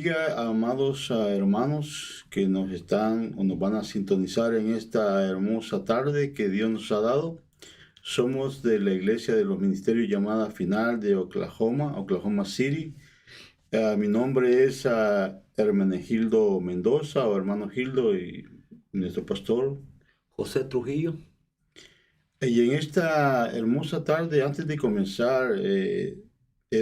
bendiga, amados hermanos que nos están o nos van a sintonizar en esta hermosa tarde que Dios nos ha dado. Somos de la Iglesia de los Ministerios llamada Final de Oklahoma City. Mi nombre es Hermenegildo Mendoza o hermano Gildo y nuestro pastor. José Trujillo. Y en esta hermosa tarde, antes de comenzar, es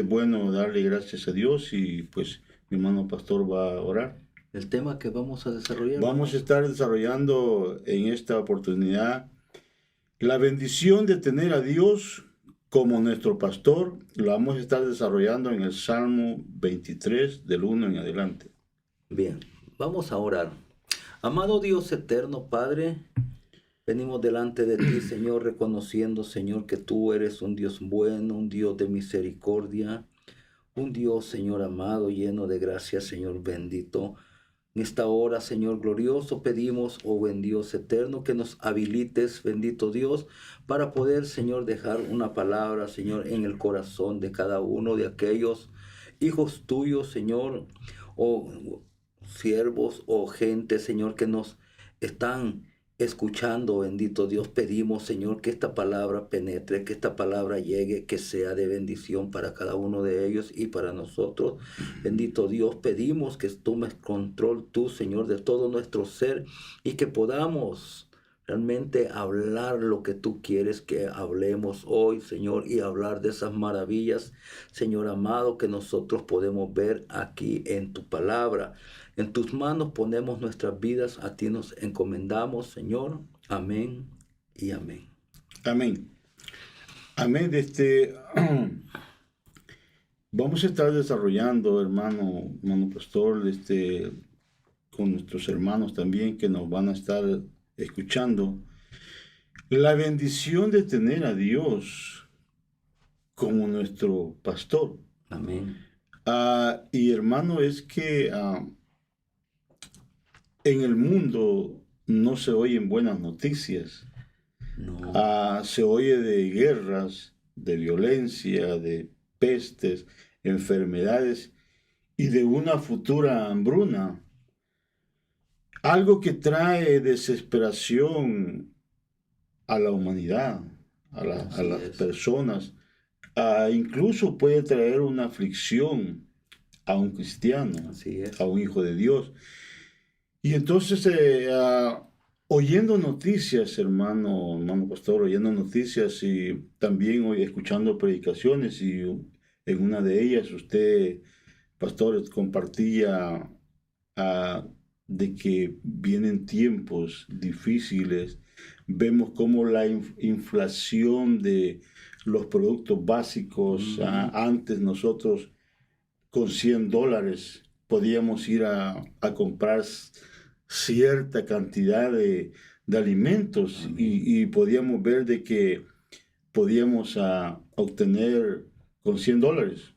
bueno darle gracias a Dios y pues mi hermano pastor va a orar. El tema que vamos a desarrollar. Vamos a estar desarrollando en esta oportunidad la bendición de tener a Dios como nuestro pastor. Lo vamos a estar desarrollando en el Salmo 23, del 1 en adelante. Bien, vamos a orar. Amado Dios eterno, Padre, venimos delante de ti, Señor, reconociendo, Señor, que tú eres un Dios bueno, un Dios de misericordia, un Dios, Señor amado, lleno de gracia, Señor bendito. En esta hora, Señor glorioso, pedimos, oh buen Dios eterno, que nos habilites, bendito Dios, para poder, Señor, dejar una palabra, Señor, en el corazón de cada uno de aquellos hijos tuyos, Señor, o siervos o gente, Señor, que nos están escuchando, bendito Dios. Pedimos, Señor, que esta palabra penetre, que esta palabra llegue, que sea de bendición para cada uno de ellos y para nosotros. Bendito Dios, pedimos que tomes control tú, Señor, de todo nuestro ser y que podamos realmente hablar lo que tú quieres que hablemos hoy, Señor, y hablar de esas maravillas, Señor amado, que nosotros podemos ver aquí en tu palabra. En tus manos ponemos nuestras vidas, a ti nos encomendamos, Señor. Amén y amén. Amén. Amén. Vamos a estar desarrollando, hermano pastor, con nuestros hermanos también que nos van a estar escuchando, la bendición de tener a Dios como nuestro pastor. Amén. Y hermano, es que en el mundo no se oyen buenas noticias. No. Se oye de guerras, de violencia, de pestes, enfermedades y de una futura hambruna. Algo que trae desesperación a la humanidad, a las personas. Incluso puede traer una aflicción a un cristiano, Así es. a un hijo de Dios. Y entonces, oyendo noticias, hermano pastor, oyendo noticias y también hoy escuchando predicaciones, y en una de ellas usted, pastor, compartía de que vienen tiempos difíciles. Vemos cómo la inflación de los productos básicos, antes nosotros con $100 podíamos ir a comprar cierta cantidad de alimentos y podíamos ver de que podíamos obtener con $100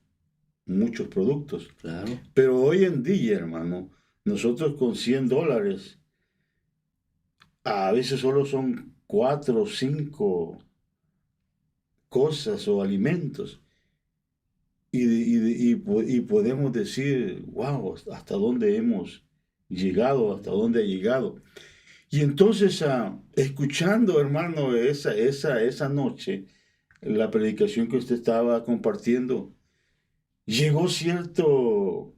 muchos productos. Claro. Pero hoy en día, hermano, nosotros con $100 a veces solo son 4 o 5 cosas o alimentos. Y podemos decir, wow, hasta dónde hemos llegado, hasta dónde ha llegado. Y entonces, escuchando, hermano, esa noche, la predicación que usted estaba compartiendo, llegó cierto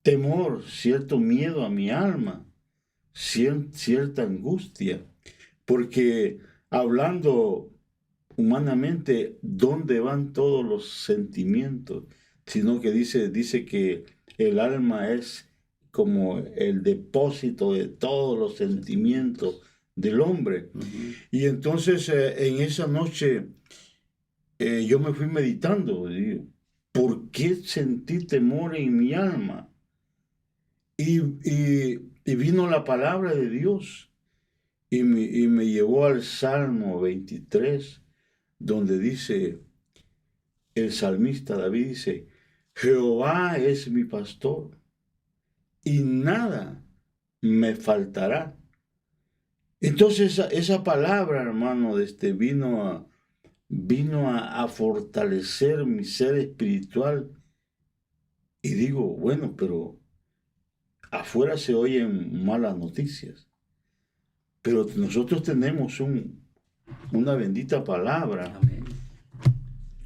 temor, cierto miedo a mi alma, cierta angustia, porque hablando humanamente, ¿dónde van todos los sentimientos? Sino que dice que el alma es como el depósito de todos los sentimientos del hombre. Y entonces en esa noche yo me fui meditando, digo, ¿por qué sentí temor en mi alma? Y vino la palabra de Dios y me llevó al Salmo 23, donde dice, el salmista David dice, Jehová es mi pastor y nada me faltará. Entonces esa palabra, hermano, vino a fortalecer mi ser espiritual. Y digo, bueno, pero afuera se oyen malas noticias, pero nosotros tenemos una bendita palabra Amén.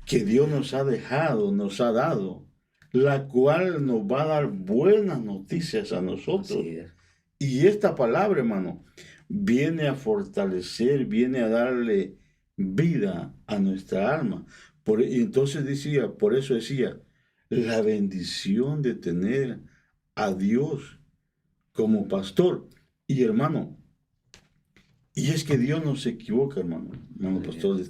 que Dios nos ha dejado, nos ha dado, la cual nos va a dar buenas noticias a nosotros. Así es. Y esta palabra, hermano, viene a fortalecer, viene a darle vida a nuestra alma. Y entonces decía, por eso decía, la bendición de tener a Dios como pastor. Y hermano, y es que Dios no se equivoca, hermano pastor,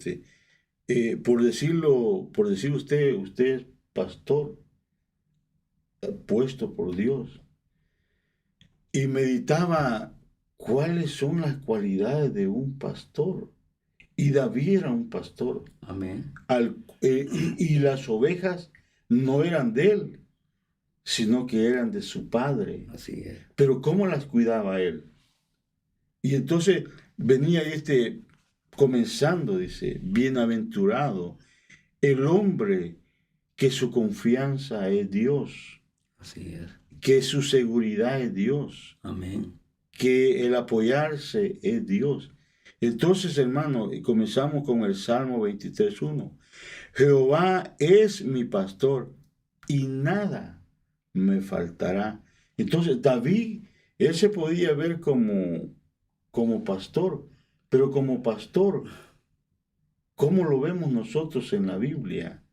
por decir usted es pastor, puesto por Dios. Y meditaba cuáles son las cualidades de un pastor. Y David era un pastor. Amén. Y las ovejas no eran de él, sino que eran de su padre. Así es. Pero ¿cómo las cuidaba él? Y entonces venía comenzando, dice, bienaventurado el hombre que su confianza es Dios, Así es. que su seguridad es Dios, Amén. que el apoyarse es Dios. Entonces, hermano, comenzamos con el Salmo 23:1. Jehová es mi pastor y nada me faltará. Entonces, David, él se podía ver como pastor, pero como pastor, ¿cómo lo vemos nosotros en la Biblia?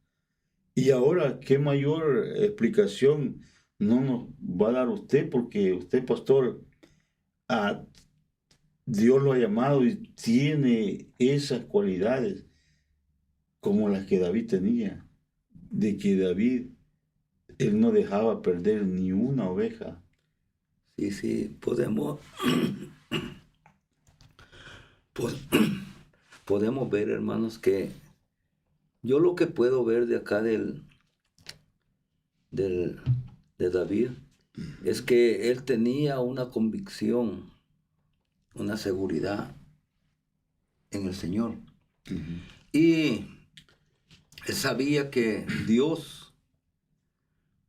Y ahora, ¿qué mayor explicación no nos va a dar usted? Porque usted, pastor, Dios lo ha llamado y tiene esas cualidades como las que David tenía, de que David, él no dejaba perder ni una oveja. Sí, podemos, podemos ver, hermanos, que yo lo que puedo ver de acá de David es que él tenía una convicción, una seguridad en el Señor. Uh-huh. Y él sabía que Dios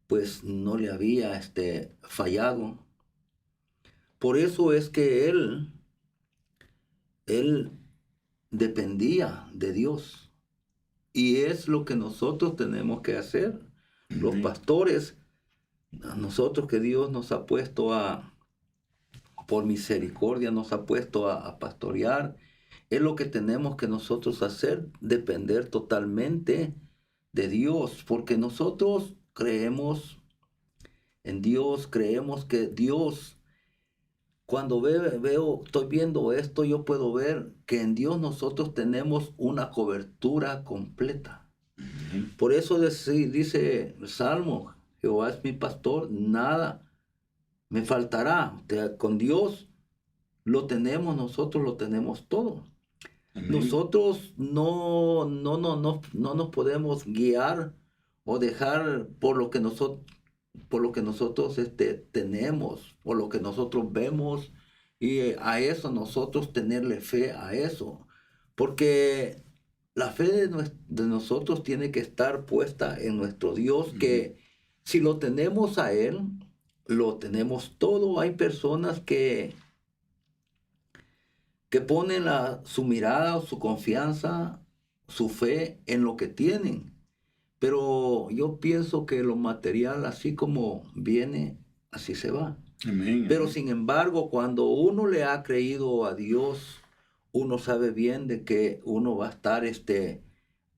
pues no le había fallado. Por eso es que él dependía de Dios. Y es lo que nosotros tenemos que hacer. Uh-huh. Los pastores, a nosotros que Dios nos ha puesto por misericordia, nos ha puesto a pastorear, es lo que tenemos que nosotros hacer, depender totalmente de Dios, porque nosotros creemos en Dios, creemos que Dios, cuando estoy viendo esto, yo puedo ver que en Dios nosotros tenemos una cobertura completa. Uh-huh. Por eso dice el Salmo, Jehová es mi pastor, nada me faltará. O sea, con Dios nosotros lo tenemos todo. Amén. Nosotros no nos podemos guiar o dejar por lo que nosotros tenemos, por lo que nosotros vemos, y a eso nosotros tenerle fe a eso, porque la fe de nosotros tiene que estar puesta en nuestro Dios, que si lo tenemos a Él, lo tenemos todo. Hay personas que ponen su mirada, su confianza, su fe en lo que tienen. Pero yo pienso que lo material, así como viene, así se va. Amén. Pero sin embargo, cuando uno le ha creído a Dios, uno sabe bien de que uno va a estar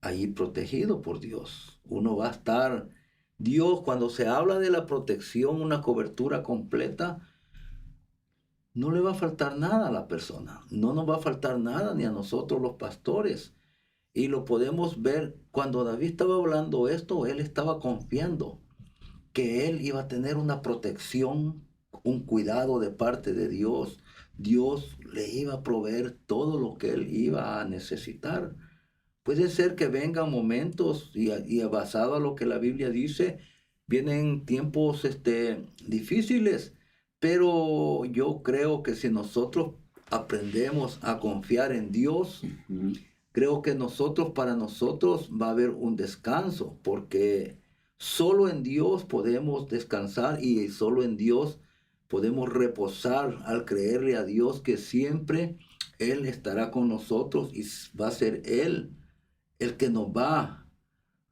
allí protegido por Dios. Uno va a estar, Dios, cuando se habla de la protección, una cobertura completa, no le va a faltar nada a la persona. No nos va a faltar nada ni a nosotros los pastores. Y lo podemos ver cuando David estaba hablando esto, él estaba confiando que él iba a tener una protección, un cuidado de parte de Dios. Dios le iba a proveer todo lo que él iba a necesitar. Puede ser que vengan momentos y basado a lo que la Biblia dice, vienen tiempos difíciles, pero yo creo que si nosotros aprendemos a confiar en Dios, uh-huh, creo que para nosotros va a haber un descanso, porque solo en Dios podemos descansar y solo en Dios podemos reposar al creerle a Dios que siempre Él estará con nosotros y va a ser Él el que nos va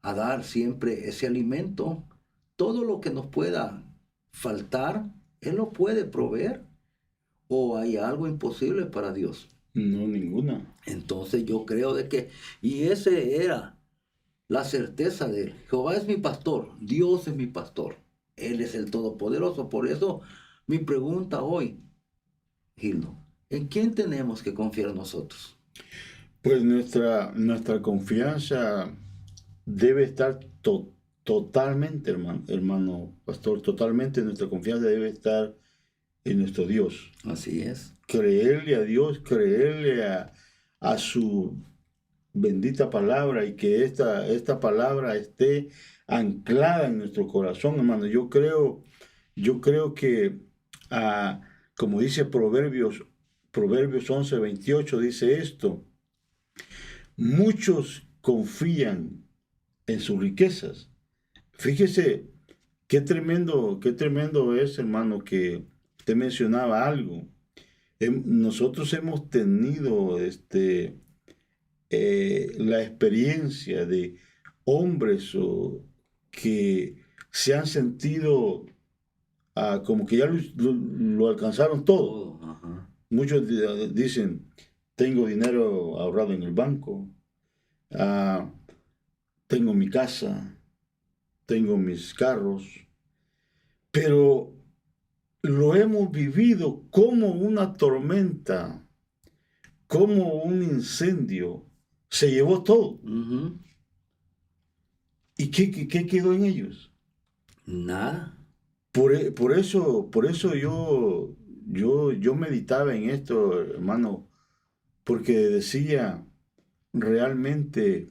a dar siempre ese alimento. Todo lo que nos pueda faltar, Él lo puede proveer. ¿O hay algo imposible para Dios? No, ninguna. Entonces yo creo de que, y ese era la certeza de él. Jehová es mi pastor, Dios es mi pastor, Él es el Todopoderoso. Por eso mi pregunta hoy, Gildo, ¿en quién tenemos que confiar nosotros? Pues nuestra confianza debe estar totalmente, hermano pastor, totalmente nuestra confianza debe estar en nuestro Dios. Así es. Creerle a Dios, creerle a su bendita palabra y que esta palabra esté anclada en nuestro corazón, hermano. Yo creo que, como dice Proverbios 11:28, dice esto: muchos confían en sus riquezas. Fíjese qué tremendo es, hermano, que te mencionaba algo. Nosotros hemos tenido la experiencia de hombres que se han sentido como que ya lo alcanzaron todo. Todo, ajá. Muchos dicen, tengo dinero ahorrado en el banco, ah, tengo mi casa, tengo mis carros, pero lo hemos vivido como una tormenta, como un incendio. Se llevó todo. Ujú. ¿Y qué quedó en ellos? Nada. Por eso yo meditaba en esto, hermano, porque decía, realmente,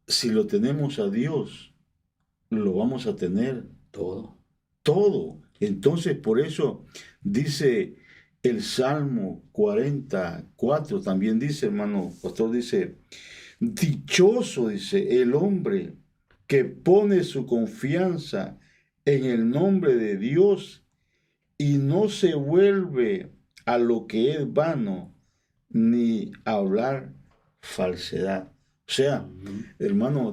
si lo tenemos a Dios, lo vamos a tener Todo. todo. Entonces, por eso dice el Salmo 44, también dice, hermano pastor, dice, dichoso, dice, el hombre que pone su confianza en el nombre de Dios y no se vuelve a lo que es vano, ni a hablar falsedad. O sea, Ujú. hermano,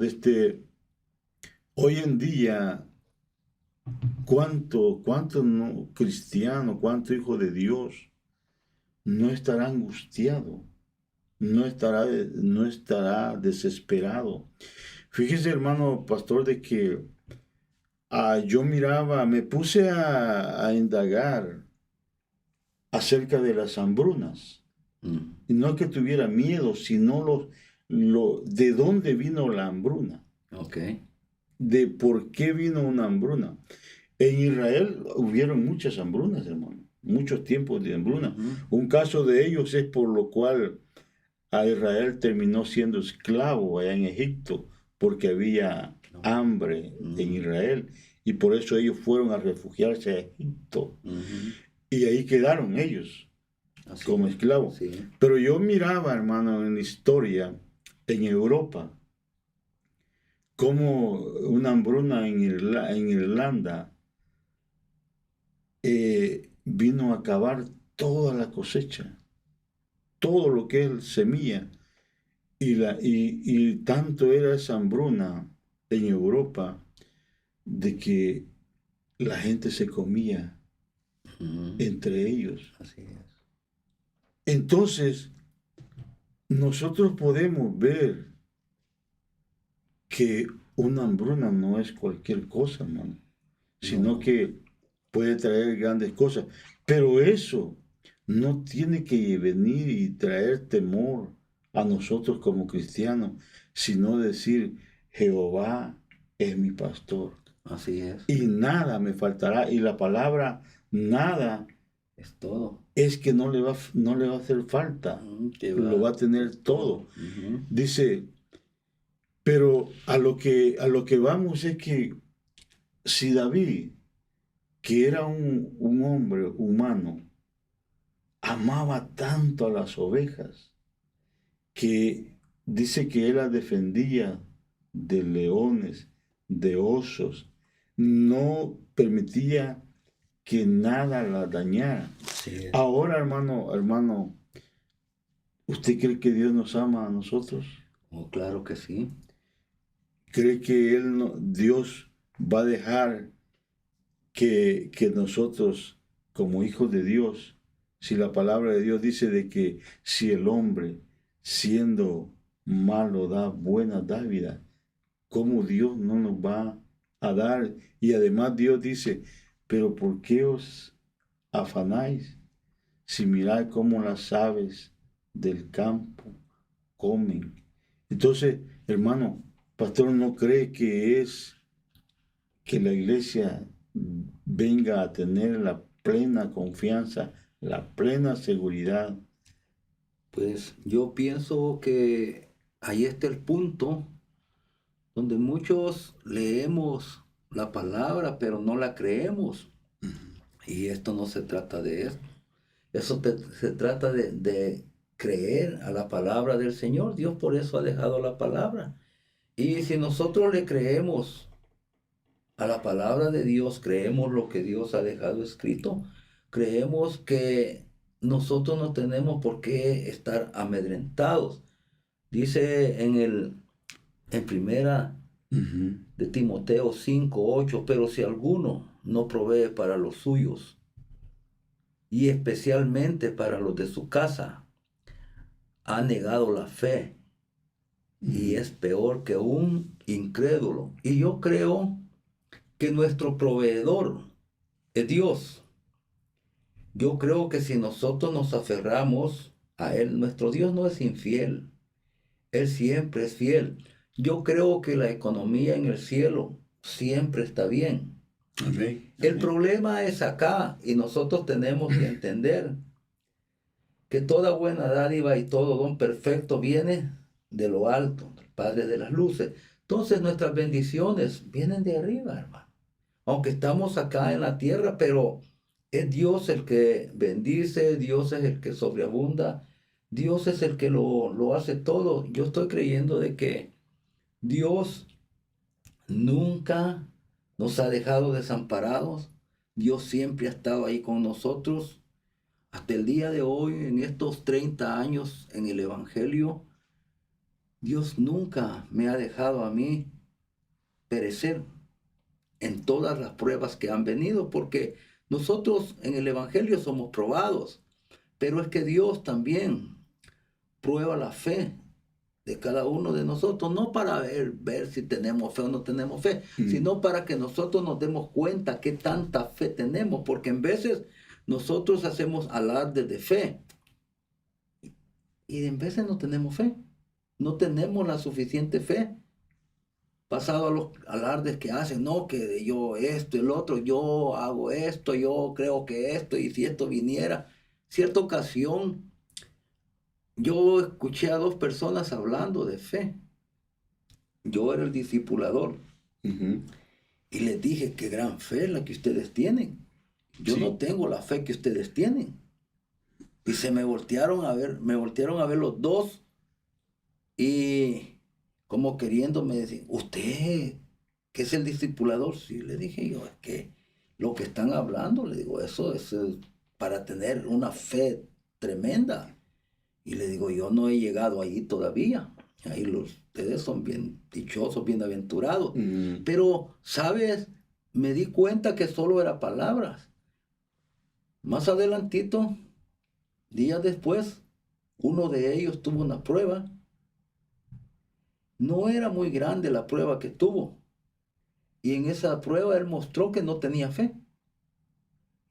hoy en día, ¿cuánto no, cristiano, cuánto hijo de Dios no estará angustiado? No estará desesperado. Fíjese, hermano pastor, de que yo miraba, me puse a indagar acerca de las hambrunas. Mm. Y no que tuviera miedo, sino de dónde vino la hambruna, Ok. de por qué vino una hambruna. En Israel hubieron muchas hambrunas, hermano, muchos tiempos de hambruna. Ujú. Un caso de ellos es por lo cual a Israel terminó siendo esclavo allá en Egipto, porque había No. hambre en Ujú. Israel, y por eso ellos fueron a refugiarse a Egipto, Ujú. y ahí quedaron ellos Así como es. esclavos. Sí. Pero yo miraba, hermano, en la historia, en Europa, como una hambruna en Irlanda vino a acabar toda la cosecha, todo lo que es semilla. Y tanto era esa hambruna en Europa de que la gente se comía Ujú. entre ellos. Así es. Entonces, nosotros podemos ver que una hambruna no es cualquier cosa, hermano, sino No. que puede traer grandes cosas. Pero eso no tiene que venir y traer temor a nosotros como cristianos, sino decir, Jehová es mi pastor Así es. y nada me faltará. Y la palabra nada Es todo. es que no le va a hacer falta, Que lo va a tener todo. Ujú. Dice, pero a lo que vamos es que si David, que era un hombre humano, amaba tanto a las ovejas, que dice que él las defendía de leones, de osos, no permitía que nada la dañara. Sí. Ahora, hermano, ¿usted cree que Dios nos ama a nosotros? Oh, claro que sí. ¿Cree que Dios va a dejar que nosotros, como hijos de Dios, si la palabra de Dios dice de que si el hombre, siendo malo, da buena dávida, ¿cómo Dios no nos va a dar? Y además Dios dice, pero ¿por qué os afanáis si mirad cómo las aves del campo comen? Entonces, hermano, pastor, ¿no cree que es que la iglesia venga a tener la plena confianza, la plena seguridad? Pues yo pienso que ahí está el punto donde muchos leemos la palabra, pero no la creemos. Y esto no se trata de esto. Se trata de creer a la palabra del Señor. Dios por eso ha dejado la palabra. Y si nosotros le creemos a la palabra de Dios, creemos lo que Dios ha dejado escrito, creemos que nosotros no tenemos por qué estar amedrentados. Dice en primera de Timoteo 5:8, pero si alguno no provee para los suyos, y especialmente para los de su casa, ha negado la fe y es peor que un incrédulo. Y yo creo que nuestro proveedor es Dios. Yo creo que si nosotros nos aferramos a Él, nuestro Dios no es infiel. Él siempre es fiel. Yo creo que la economía en el cielo siempre está bien. Amén. El problema es acá y nosotros tenemos que entender que toda buena dádiva y todo don perfecto viene de lo alto, del Padre de las luces. Entonces nuestras bendiciones vienen de arriba, hermano. Aunque estamos acá en la tierra, pero es Dios el que bendice, Dios es el que sobreabunda, Dios es el que lo hace todo. Yo estoy creyendo de que Dios nunca nos ha dejado desamparados. Dios siempre ha estado ahí con nosotros. Hasta el día de hoy, en estos 30 años en el Evangelio, Dios nunca me ha dejado a mí perecer en todas las pruebas que han venido, porque nosotros en el Evangelio somos probados, pero es que Dios también prueba la fe de cada uno de nosotros, no para ver si tenemos fe o no tenemos fe, sino para que nosotros nos demos cuenta qué tanta fe tenemos, porque en veces nosotros hacemos alarde de fe y en veces no tenemos fe, no tenemos la suficiente fe. Pasado a los alardes que hacen, no, que yo esto, el otro, yo hago esto, yo creo que esto, y si esto viniera. Cierta ocasión, yo escuché a dos personas hablando de fe. Yo era el discipulador. Y les dije, qué gran fe la que ustedes tienen. Yo no tengo la fe que ustedes tienen. Y se me voltearon a ver los dos y como queriéndome decir, ¿usted qué es el discipulador? Sí, le dije yo, es que lo que están hablando, le digo, eso es para tener una fe tremenda. Y le digo, yo no he llegado ahí todavía. Ahí ustedes son bien dichosos, bienaventurados. Pero, ¿sabes? Me di cuenta que solo eran palabras. Más adelantito, días después, uno de ellos tuvo una prueba. No era muy grande la prueba que tuvo. Y en esa prueba él mostró que no tenía fe.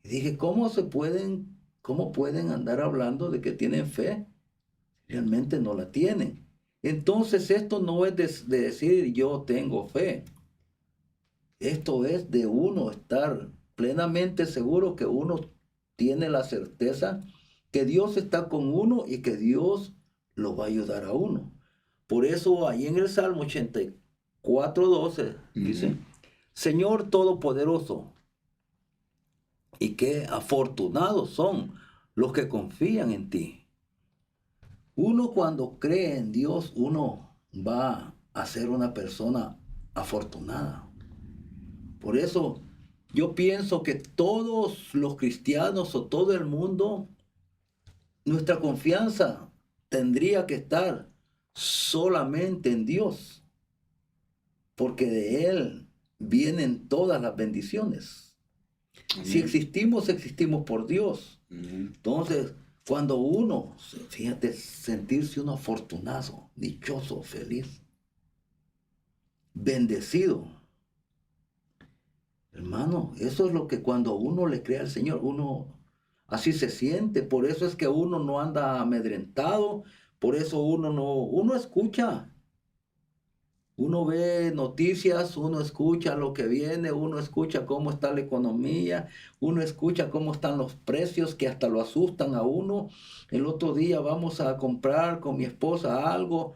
Y dije, ¿cómo pueden andar hablando de que tienen fe? Realmente no la tienen. Entonces esto no es de decir yo tengo fe. Esto es de uno estar plenamente seguro que uno tiene la certeza que Dios está con uno y que Dios lo va a ayudar a uno. Por eso ahí en el Salmo 84:12 dice, Señor Todopoderoso, y qué afortunados son los que confían en ti. Uno cuando cree en Dios, uno va a ser una persona afortunada. Por eso Yo pienso que todos los cristianos o todo el mundo, nuestra confianza tendría que estar solamente en Dios, porque de Él vienen todas las bendiciones. Si existimos, existimos por Dios. Entonces, cuando uno, fíjate, sentirse uno afortunado, dichoso, feliz, bendecido, hermano, eso es lo que cuando uno le cree al Señor, uno así se siente. Por eso es que uno no anda amedrentado, por eso uno escucha. Uno ve noticias, uno escucha lo que viene, uno escucha cómo está la economía, uno escucha cómo están los precios que hasta lo asustan a uno. El otro día vamos a comprar con mi esposa algo,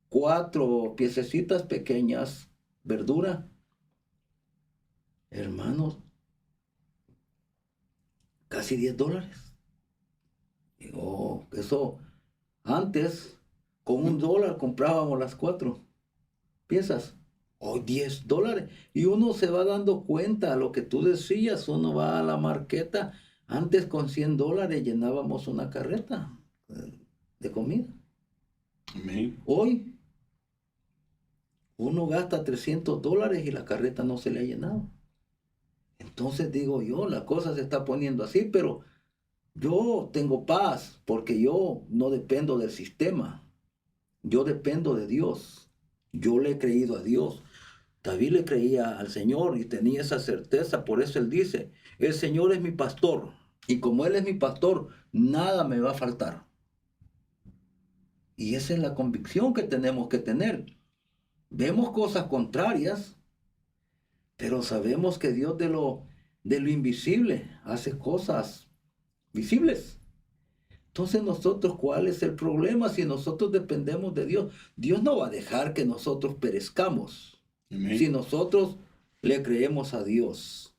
4 piececitas pequeñas, verdura. Hermanos, casi $10. Digo, eso, antes con $1 comprábamos las 4 piezas. Hoy $10. Y uno se va dando cuenta, lo que tú decías, uno va a la marqueta. Antes con $100 llenábamos una carreta de comida. Amén. Hoy uno gasta $300 y la carreta no se le ha llenado. Entonces digo yo, la cosa se está poniendo así, pero yo tengo paz porque yo no dependo del sistema. Yo dependo de Dios. Yo le he creído a Dios. David le creía al Señor y tenía esa certeza. Por eso él dice, el Señor es mi pastor. Y como Él es mi pastor, nada me va a faltar. Y esa es la convicción que tenemos que tener. Vemos cosas contrarias, pero sabemos que Dios de lo invisible hace cosas visibles. Entonces nosotros, ¿cuál es el problema? Si nosotros dependemos de Dios, Dios no va a dejar que nosotros perezcamos. Amén. Si nosotros le creemos a Dios.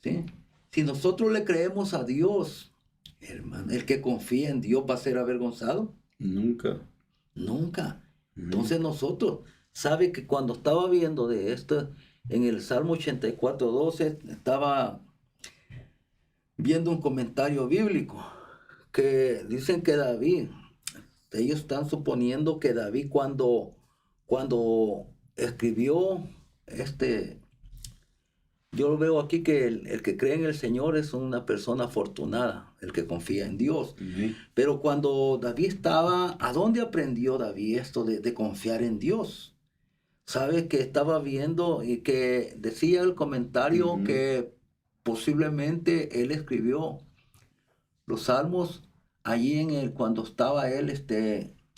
¿Sí? Si nosotros le creemos a Dios, hermano, el que confía en Dios va a ser avergonzado. Nunca. Nunca. Entonces nosotros, sabe que cuando estaba viendo de esto, en el Salmo 84:12, estaba viendo un comentario bíblico que dicen que David, ellos están suponiendo que David cuando escribió yo lo veo aquí que el que cree en el Señor es una persona afortunada, el que confía en Dios. Pero cuando David estaba, ¿a dónde aprendió David esto de confiar en Dios? ¿Sabes? Que estaba viendo y que decía el comentario que posiblemente él escribió los salmos allí cuando estaba él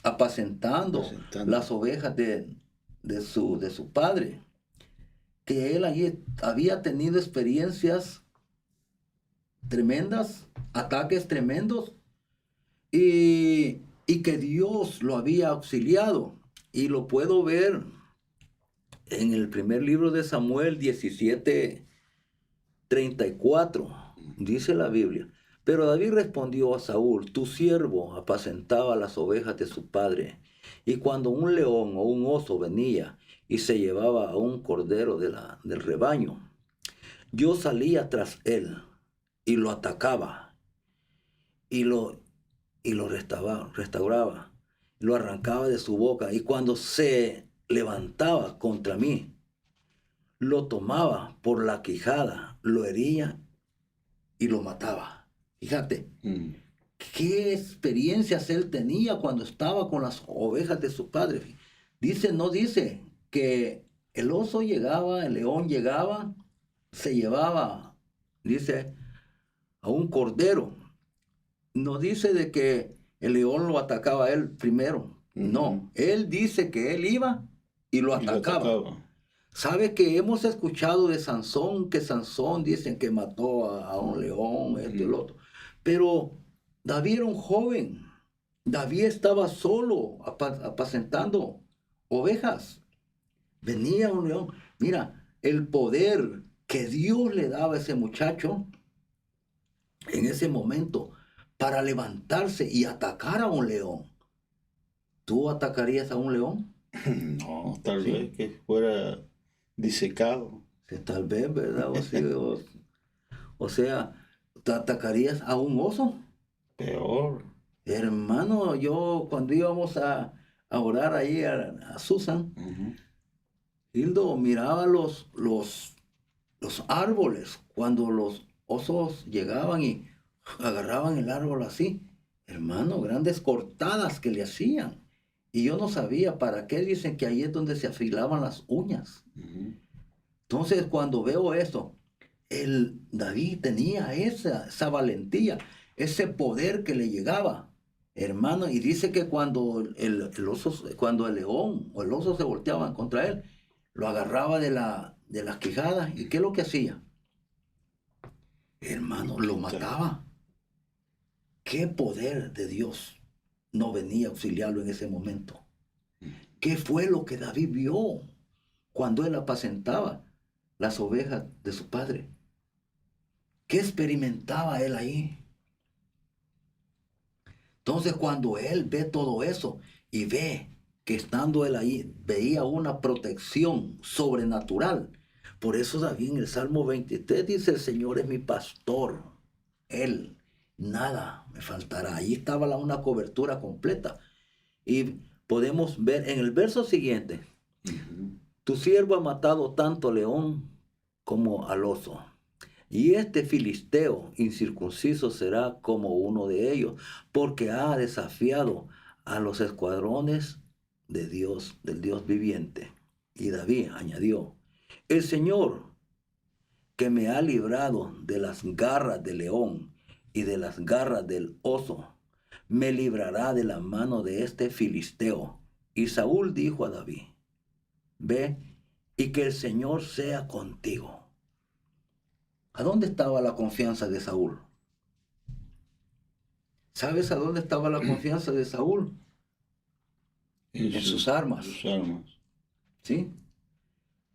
apacentando las ovejas de su padre. Que él allí había tenido experiencias tremendas, ataques tremendos, y que Dios lo había auxiliado. Y lo puedo ver en el primer libro de Samuel 17:34, dice la Biblia. Pero David respondió a Saúl, tu siervo apacentaba las ovejas de su padre, y cuando un león o un oso venía y se llevaba a un cordero del rebaño, yo salía tras él y lo atacaba y lo restauraba, lo arrancaba de su boca, y cuando se levantaba contra mí, lo tomaba por la quijada, lo hería y lo mataba. Fíjate, qué experiencias él tenía cuando estaba con las ovejas de su padre. No dice que el oso llegaba, el león llegaba, se llevaba, dice, a un cordero. No dice de que el león lo atacaba a él primero. No, él dice que él iba y lo atacaba. ¿Sabe que hemos escuchado de Sansón, que Sansón dicen que mató a un león, esto y lo otro? Pero David era un joven. David estaba solo apacentando ovejas. Venía un león. Mira, el poder que Dios le daba a ese muchacho en ese momento para levantarse y atacar a un león. ¿Tú atacarías a un león? No, tal vez que fuera disecado. Sí, tal vez, ¿verdad? O sea, ¿te atacarías a un oso? Peor. Hermano, yo cuando íbamos a orar ahí a Susan, Ujú. Hildo miraba los árboles cuando los osos llegaban y agarraban el árbol así. Hermano, grandes cortadas que le hacían. Y yo no sabía para qué dicen que ahí es donde se afilaban las uñas. Ujú. Entonces, cuando veo eso, el David tenía esa valentía, ese poder que le llegaba, hermano, y dice que cuando cuando el león o el oso se volteaban contra él, lo agarraba de las quijadas, ¿y qué es lo que hacía? Hermano, lo mataba. ¿Qué poder de Dios no venía a auxiliarlo en ese momento? ¿Qué fue lo que David vio cuando él apacentaba las ovejas de su padre? ¿Qué experimentaba él ahí? Entonces cuando él ve todo eso y ve que estando él ahí veía una protección sobrenatural. Por eso David en el Salmo 23 dice, el Señor es mi pastor. Él, nada me faltará. Ahí estaba una cobertura completa. Y podemos ver en el verso siguiente, Ujú. tu siervo ha matado tanto león como al oso. Y este filisteo incircunciso será como uno de ellos, porque ha desafiado a los escuadrones de Dios, del Dios viviente. Y David añadió, el Señor que me ha librado de las garras del león y de las garras del oso, me librará de la mano de este filisteo. Y Saúl dijo a David, ve y que el Señor sea contigo. ¿A dónde estaba la confianza de Saúl? ¿Sabes a dónde estaba la confianza de Saúl? En En sus armas, sus armas. ¿sí?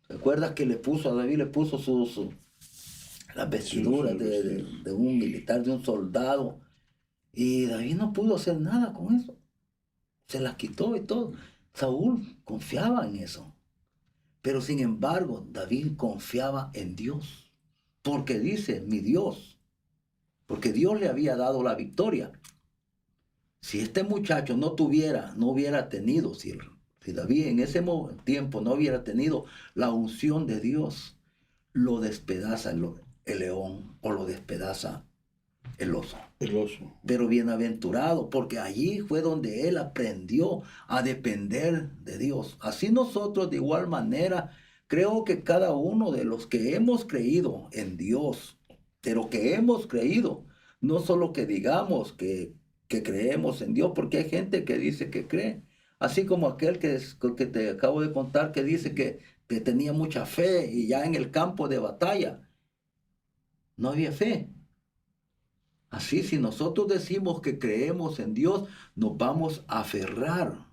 ¿Recuerdas que le puso a David, le puso las vestiduras Vestidos. de un militar, de un soldado? Y David no pudo hacer nada con eso. Se las quitó y todo. Saúl confiaba en eso. Pero sin embargo, David confiaba en Dios. Porque dice, mi Dios. Porque Dios le había dado la victoria. Si este muchacho no hubiera tenido, si David en ese tiempo no hubiera tenido la unción de Dios, lo despedaza el león o lo despedaza el oso. El oso. Pero bienaventurado, porque allí fue donde él aprendió a depender de Dios. Así nosotros de igual manera, creo que cada uno de los que hemos creído en Dios, pero que hemos creído, no solo que digamos que creemos en Dios, porque hay gente que dice que cree, así como aquel que te acabo de contar que dice que tenía mucha fe y ya en el campo de batalla no había fe. Así, si nosotros decimos que creemos en Dios, nos vamos a aferrar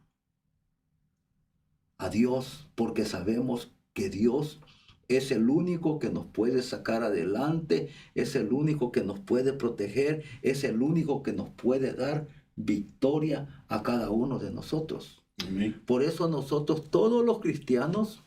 a Dios porque sabemos que Dios es el único que nos puede sacar adelante, es el único que nos puede proteger, es el único que nos puede dar victoria a cada uno de nosotros. Amén. Por eso nosotros, todos los cristianos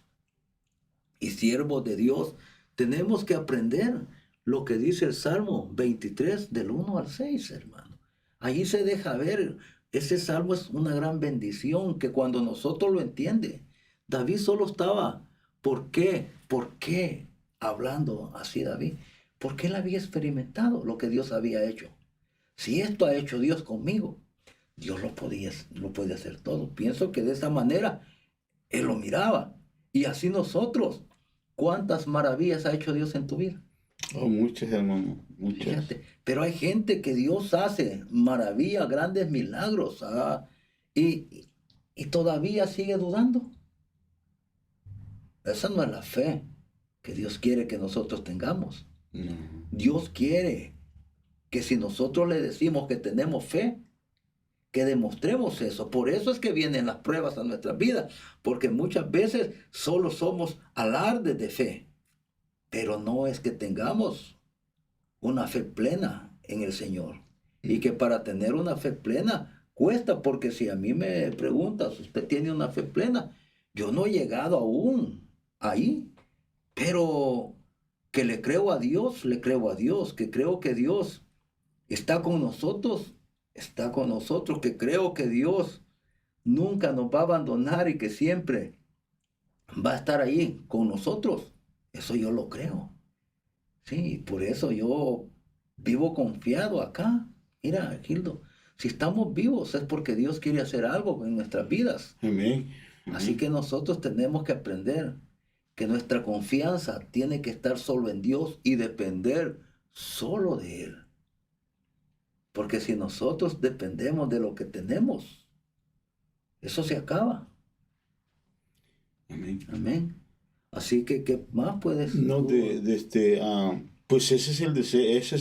y siervos de Dios, tenemos que aprender lo que dice el Salmo 23 del 1 al 6, hermano. Allí se deja ver, ese salmo es una gran bendición que cuando nosotros lo entiende, David solo estaba, ¿por qué? ¿Por qué hablando así David? Porque él había experimentado lo que Dios había hecho. Si esto ha hecho Dios conmigo, Dios lo puede hacer todo. Pienso que de esa manera él lo miraba. Y así nosotros, ¿cuántas maravillas ha hecho Dios en tu vida? Oh, muchas, hermano. Muchas. Fíjate, pero hay gente que Dios hace maravillas, grandes milagros, y todavía sigue dudando. Esa no es la fe que Dios quiere que nosotros tengamos. No. Dios quiere que si nosotros le decimos que tenemos fe, que demostremos eso. Por eso es que vienen las pruebas a nuestras vidas, porque muchas veces solo somos alardes de fe, pero no es que tengamos una fe plena en el Señor. Y que para tener una fe plena cuesta, porque si a mí me preguntas, ¿usted tiene una fe plena? Yo no he llegado aún ahí, Pero que le creo a Dios, que creo que Dios está con nosotros, que creo que Dios nunca nos va a abandonar y que siempre va a estar ahí con nosotros. Eso yo lo creo. Sí, por eso yo vivo confiado acá. Mira, Gildo, si estamos vivos es porque Dios quiere hacer algo en nuestras vidas. Amén. Así que nosotros tenemos que aprender que nuestra confianza tiene que estar solo en Dios y depender solo de Él. Porque si nosotros dependemos de lo que tenemos, eso se acaba. Amén. Amén. Así que, ¿qué más puedes? No, pues ese es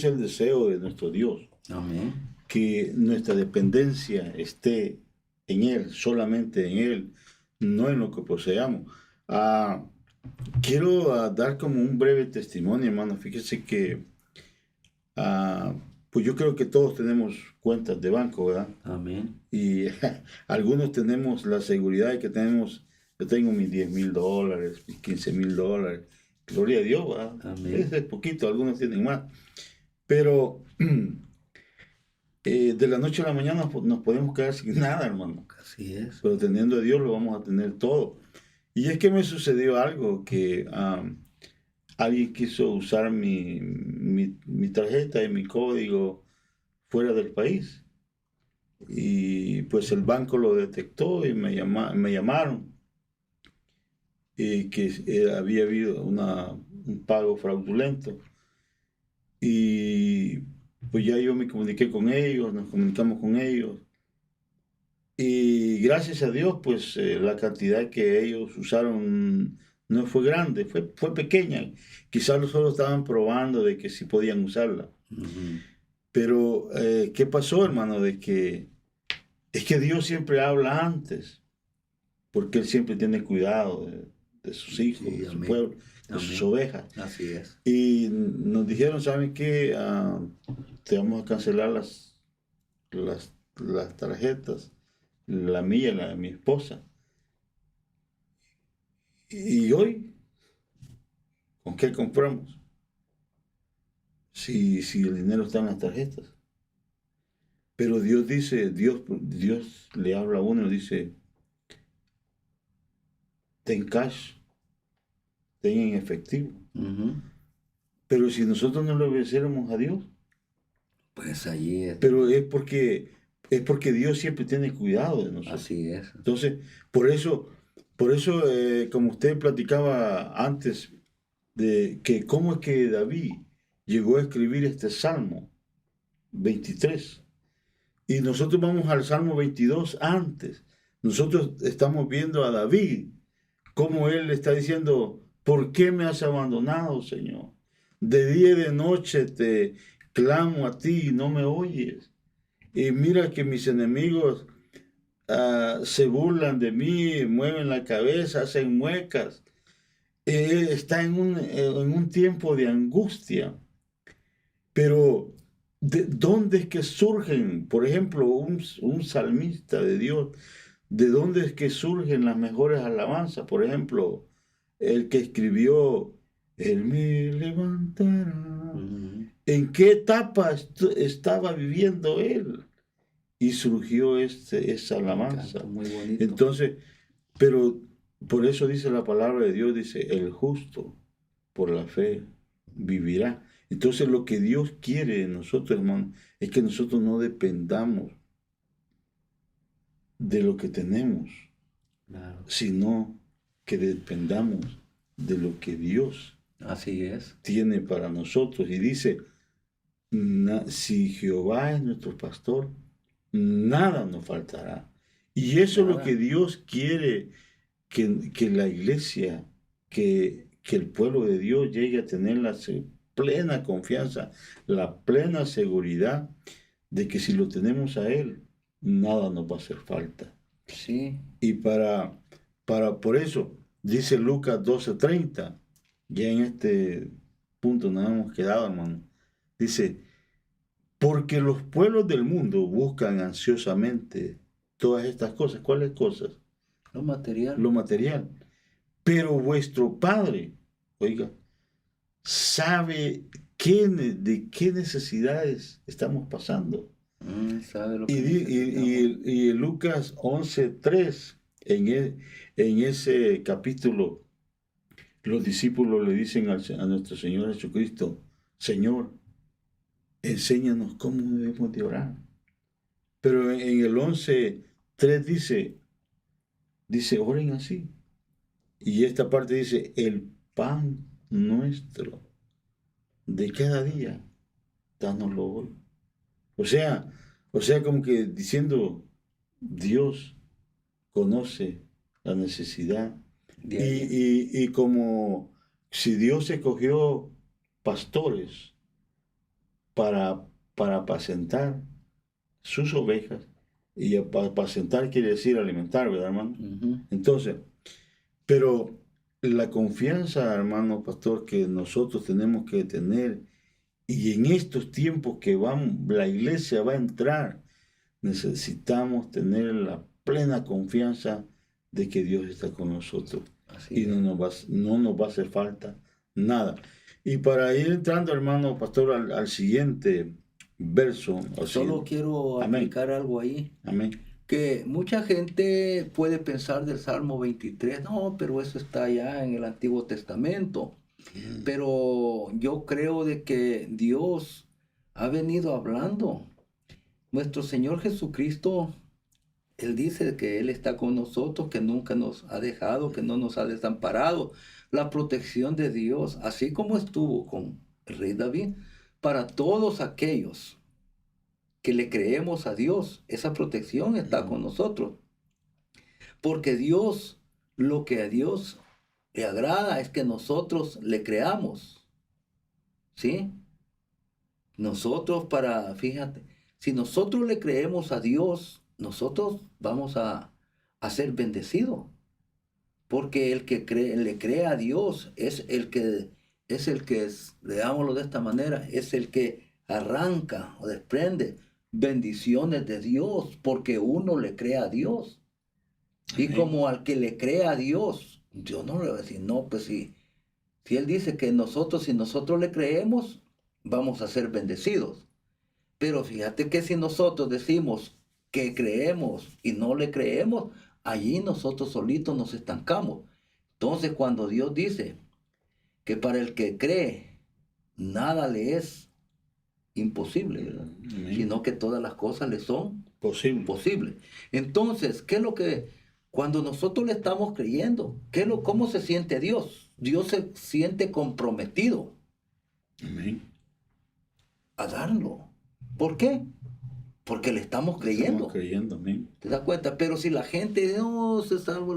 el deseo de nuestro Dios, Amén. que nuestra dependencia esté en Él, solamente en Él, no en lo que poseamos. Quiero dar como un breve testimonio, hermano. Fíjese que, pues yo creo que todos tenemos cuentas de banco, ¿verdad? Amén. Y algunos tenemos la seguridad de que yo tengo mis $10,000, mis $15,000. Gloria a Dios, ¿verdad? Amén. Es poquito, algunos tienen más. Pero de la noche a la mañana nos podemos quedar sin nada, hermano. Así es. Pero teniendo a Dios lo vamos a tener todo. Y es que me sucedió algo que alguien quiso usar mi tarjeta y mi código fuera del país. Y pues el banco lo detectó y me llamaron. Y que había habido un pago fraudulento. Y pues ya yo me comuniqué con ellos, nos comunicamos con ellos. Y gracias a Dios, pues la cantidad que ellos usaron no fue grande, fue pequeña. Quizás solo estaban probando de que sí podían usarla. Ujú. Pero, ¿qué pasó, hermano? Es que Dios siempre habla antes, porque Él siempre tiene cuidado de sus hijos, Sí, de su amén. pueblo, de sus Amén. ovejas. Así es. Y nos dijeron, ¿saben qué? Te vamos a cancelar las tarjetas, la mía y la de mi esposa. Y hoy, ¿con qué compramos? Si el dinero está en las tarjetas. Pero Dios dice, Dios le habla a uno y dice, ten cash, ten en efectivo. Ujú. Pero si nosotros no le obedeciéramos a Dios, Pues allí es. pero es porque Dios siempre tiene cuidado de nosotros. Así es. Entonces, por eso, como usted platicaba antes, de que cómo es que David llegó a escribir este Salmo 23. Y nosotros vamos al Salmo 22 antes. Nosotros estamos viendo a David, cómo él está diciendo, ¿por qué me has abandonado, Señor? De día y de noche te clamo a ti y no me oyes. Y mira que mis enemigos se burlan de mí, mueven la cabeza, hacen muecas. Está en un tiempo de angustia. Pero, ¿de dónde es que surgen, por ejemplo, un salmista de Dios? ¿De dónde es que surgen las mejores alabanzas? Por ejemplo, el que escribió, Él me levantará. Ujú. ¿En qué etapa estaba viviendo él? Y surgió esa alabanza. Canto muy bonito. Entonces, pero por eso dice la palabra de Dios, dice, el justo por la fe vivirá. Entonces lo que Dios quiere de nosotros, hermano, es que nosotros no dependamos de lo que tenemos, Claro. sino que dependamos de lo que Dios Así es. tiene para nosotros. Y dice, si Jehová es nuestro pastor, nada nos faltará. Y eso es lo Nada. que Dios quiere que la iglesia, que el pueblo de Dios llegue a tener la plena confianza, la plena seguridad de que si lo tenemos a Él, nada nos va a hacer falta. Sí. Y por eso, dice Lucas 12:30, ya en este punto nos hemos quedado, hermano. Dice, porque los pueblos del mundo buscan ansiosamente todas estas cosas. ¿Cuáles cosas? Lo material. Lo material. Pero vuestro Padre oiga, sabe de qué necesidades estamos pasando. Sabe lo Y, que necesitamos. y Lucas 11:3, en ese capítulo, los discípulos le dicen a nuestro Señor Jesucristo, Señor, enséñanos cómo debemos de orar. Pero en el 11:3 dice, oren así. Y esta parte dice, el pan nuestro de cada día, dánoslo hoy. O sea, como que diciendo, Dios conoce la necesidad. Diaria. Y como si Dios escogió pastores para apacentar sus ovejas, y apacentar quiere decir alimentar, ¿verdad, hermano? Ujú. Entonces, pero la confianza, hermano pastor, que nosotros tenemos que tener, y en estos tiempos que la iglesia va a entrar, necesitamos tener la plena confianza de que Dios está con nosotros Así y es. no nos va a hacer falta nada. Y para ir entrando, hermano pastor, al siguiente verso, Solo quiero amén, aplicar algo ahí. amén. Que mucha gente puede pensar del Salmo 23, no, pero eso está ya en el Antiguo Testamento. Pero yo creo de que Dios ha venido hablando. Nuestro Señor Jesucristo, Él dice que Él está con nosotros, que nunca nos ha dejado, que no nos ha desamparado. La protección de Dios, así como estuvo con el rey David, para todos aquellos que le creemos a Dios, esa protección está con nosotros. Porque Dios, lo que a Dios le agrada es que nosotros le creamos. ¿Sí? Nosotros fíjate, si nosotros le creemos a Dios, nosotros vamos a ser bendecidos. Porque el que le cree a Dios leámoslo de esta manera, es el que arranca o desprende bendiciones de Dios, porque uno le cree a Dios. Y Amén. como al que le cree a Dios, yo no le voy a decir, no, pues si Él dice que si nosotros le creemos, vamos a ser bendecidos. Pero fíjate que si nosotros decimos que creemos y no le creemos, allí nosotros solitos nos estancamos. Entonces cuando Dios dice que para el que cree, nada le es imposible, ¿verdad? Amén. Sino que todas las cosas le son Posible. posibles. Entonces, ¿qué es lo que, cuando nosotros le estamos creyendo, cómo se siente Dios? Dios se siente comprometido Amén. a darlo. ¿Por qué? Porque le estamos creyendo. Estamos creyendo, amén. ¿Te das cuenta? Pero si la gente, no, ese salmo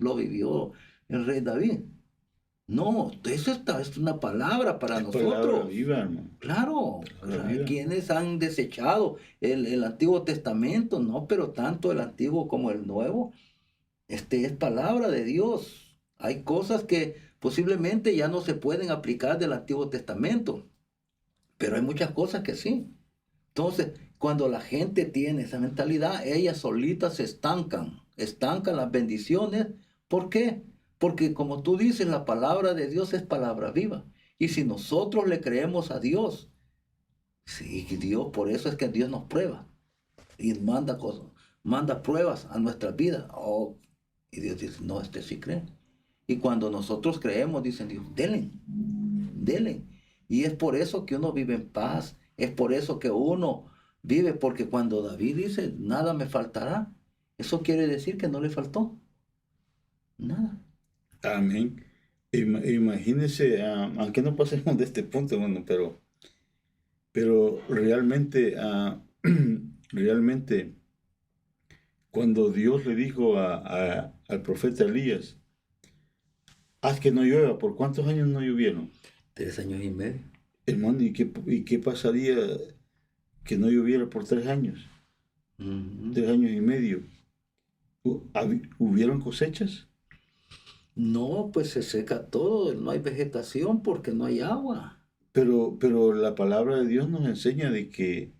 lo vivió el rey David. No, eso es una palabra para Es nosotros. palabra viva, hermano. Claro, Palabra viva. quienes han desechado el Antiguo Testamento, no, pero tanto el Antiguo como el Nuevo, es palabra de Dios. Hay cosas que posiblemente ya no se pueden aplicar del Antiguo Testamento, pero hay muchas cosas que sí. Entonces, cuando la gente tiene esa mentalidad, ellas solitas se estancan las bendiciones. ¿Por qué? Porque como tú dices, la palabra de Dios es palabra viva. Y si nosotros le creemos a Dios, sí, Dios, por eso es que Dios nos prueba y manda cosas, manda pruebas a nuestras vidas. Oh, y Dios dice, no, sí cree. Y cuando nosotros creemos, dicen Dios, denle. Y es por eso que uno vive en paz, es por eso que uno vive, porque cuando David dice, nada me faltará, eso quiere decir que no le faltó nada. Amén. Imagínese, aunque no pasemos de este punto, bueno, pero realmente, realmente, cuando Dios le dijo al profeta Elías, haz que no llueva, ¿por cuántos años no llovieron? 3 años y medio. Hermano, ¿y qué pasaría que no lloviera por 3 años? Ujú. 3 años y medio. ¿Hubieron cosechas? No, pues se seca todo, no hay vegetación porque no hay agua. Pero la palabra de Dios nos enseña de que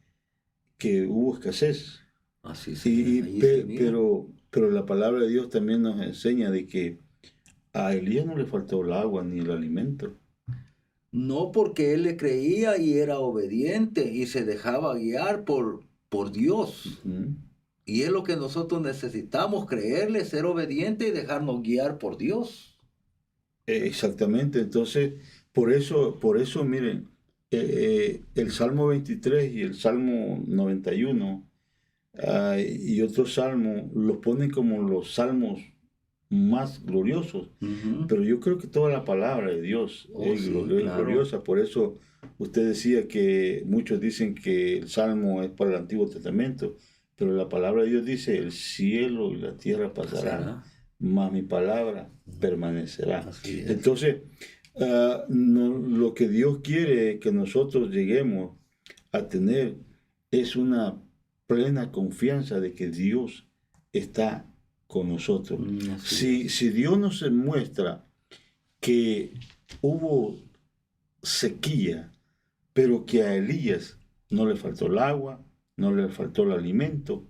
hubo escasez. Así se, ahí se mira. Pero la palabra de Dios también nos enseña de que A Elías no le faltó el agua ni el alimento. No, porque él le creía y era obediente y se dejaba guiar por Dios. Ujú. Y es lo que nosotros necesitamos, creerle, ser obediente y dejarnos guiar por Dios. Exactamente, entonces, por eso, miren, el Salmo 23 y el Salmo 91 y otros salmos los ponen como los salmos más gloriosos, Ujú. pero yo creo que toda la palabra de Dios Oh, es, sí, es claro. gloriosa, por eso usted decía que muchos dicen que el Salmo es para el Antiguo Testamento, pero la palabra de Dios dice, el cielo y la tierra pasarán, Pasará. mas mi palabra permanecerá. Así es. Entonces, lo que Dios quiere que nosotros lleguemos a tener es una plena confianza de que Dios está con nosotros. Así es. Si Dios nos muestra que hubo sequía, pero que a Elías no le faltó el agua, no le faltó el alimento,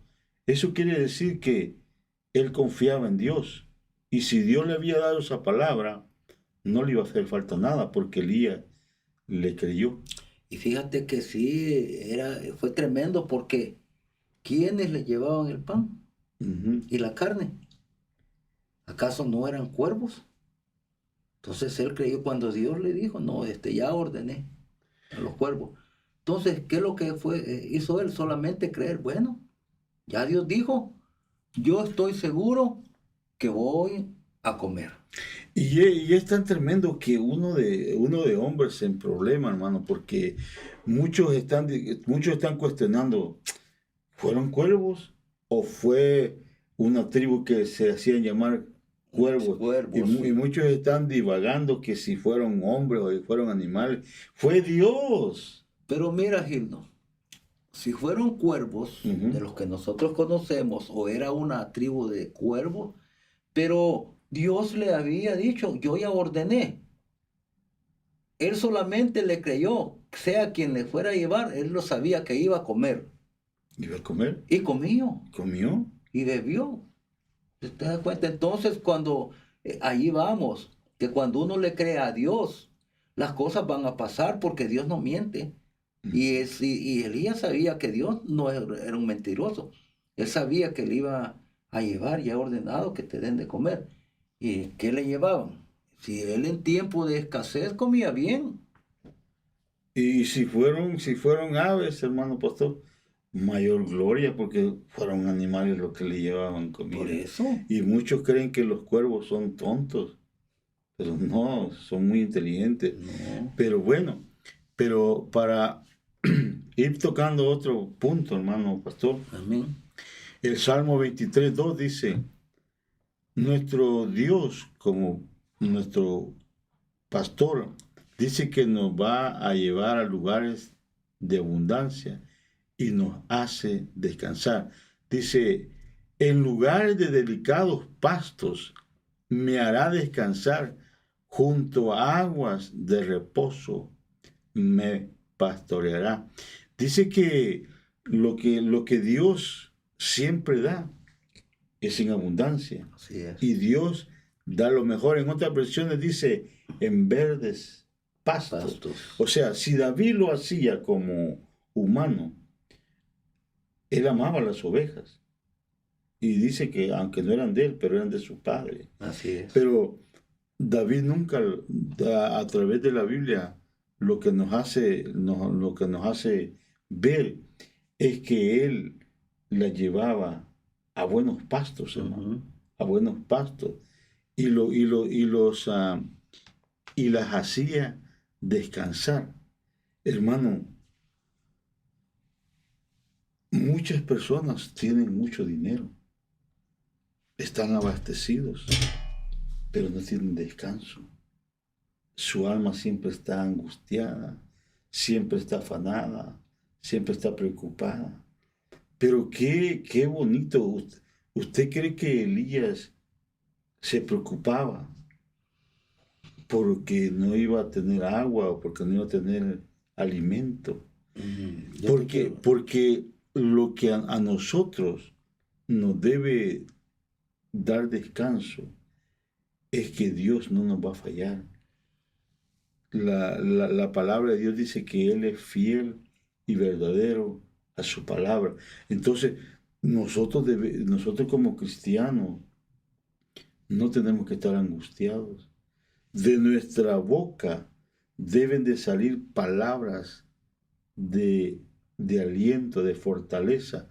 eso quiere decir que él confiaba en Dios. Y si Dios le había dado esa palabra, no le iba a hacer falta nada, porque Elías le creyó. Y fíjate que sí, fue tremendo porque ¿quiénes le llevaban el pan Ujú. y la carne? ¿Acaso no eran cuervos? Entonces él creyó cuando Dios le dijo, no, ya ordené a los cuervos. Entonces, ¿qué es lo que hizo él? Solamente creer, bueno, ya Dios dijo, yo estoy seguro que voy a comer. Y es tan tremendo que uno de hombres en problema, hermano, porque muchos están cuestionando, ¿fueron cuervos o fue una tribu que se hacían llamar cuervos? Cuervos. Y muchos están divagando que si fueron hombres o si fueron animales. Fue Dios. Pero mira, Gildo, si fueron cuervos Ujú. de los que nosotros conocemos o era una tribu de cuervos, pero Dios le había dicho, yo ya ordené. Él solamente le creyó, sea quien le fuera a llevar, él lo sabía que iba a comer. ¿Iba a comer? Y comió ¿Comió? y bebió. ¿Te das cuenta? Entonces, cuando allí vamos, que cuando uno le cree a Dios, las cosas van a pasar porque Dios no miente. Y Elías sabía que Dios no era un mentiroso. Él sabía que le iba a llevar, ya ordenado que te den de comer. ¿Y qué le llevaban? Si él en tiempo de escasez comía bien. Y si fueron aves, hermano pastor, mayor gloria porque fueron animales los que le llevaban Por comida. eso, Y muchos creen que los cuervos son tontos, pero no, son muy inteligentes. no. Pero bueno, pero para ir tocando otro punto, hermano pastor, Amén. el Salmo 23:2 dice, nuestro Dios como nuestro pastor dice que nos va a llevar a lugares de abundancia y nos hace descansar. Dice, en lugares de delicados pastos me hará descansar, junto a aguas de reposo me pastoreará. Dice que lo que Dios siempre da es en abundancia. Así es. Y Dios da lo mejor. En otras versiones dice, en verdes pastos. Pastos. O sea, si David lo hacía como humano, él amaba las ovejas. Y dice que aunque no eran de él, pero eran de su padre. Así es. Pero David nunca, a través de la Biblia, lo que nos hace ver es que él la llevaba a buenos pastos, hermano, Ujú. a buenos pastos, y las hacía descansar. Hermano, muchas personas tienen mucho dinero, están abastecidos, pero no tienen descanso. Su alma siempre está angustiada, siempre está afanada, siempre está preocupada. Pero qué bonito. ¿Usted cree que Elías se preocupaba porque no iba a tener agua o porque no iba a tener alimento? Porque lo que a nosotros nos debe dar descanso es que Dios no nos va a fallar. La palabra de Dios dice que Él es fiel y verdadero a su palabra. Entonces, nosotros como cristianos no tenemos que estar angustiados. De nuestra boca deben de salir palabras de aliento, de fortaleza.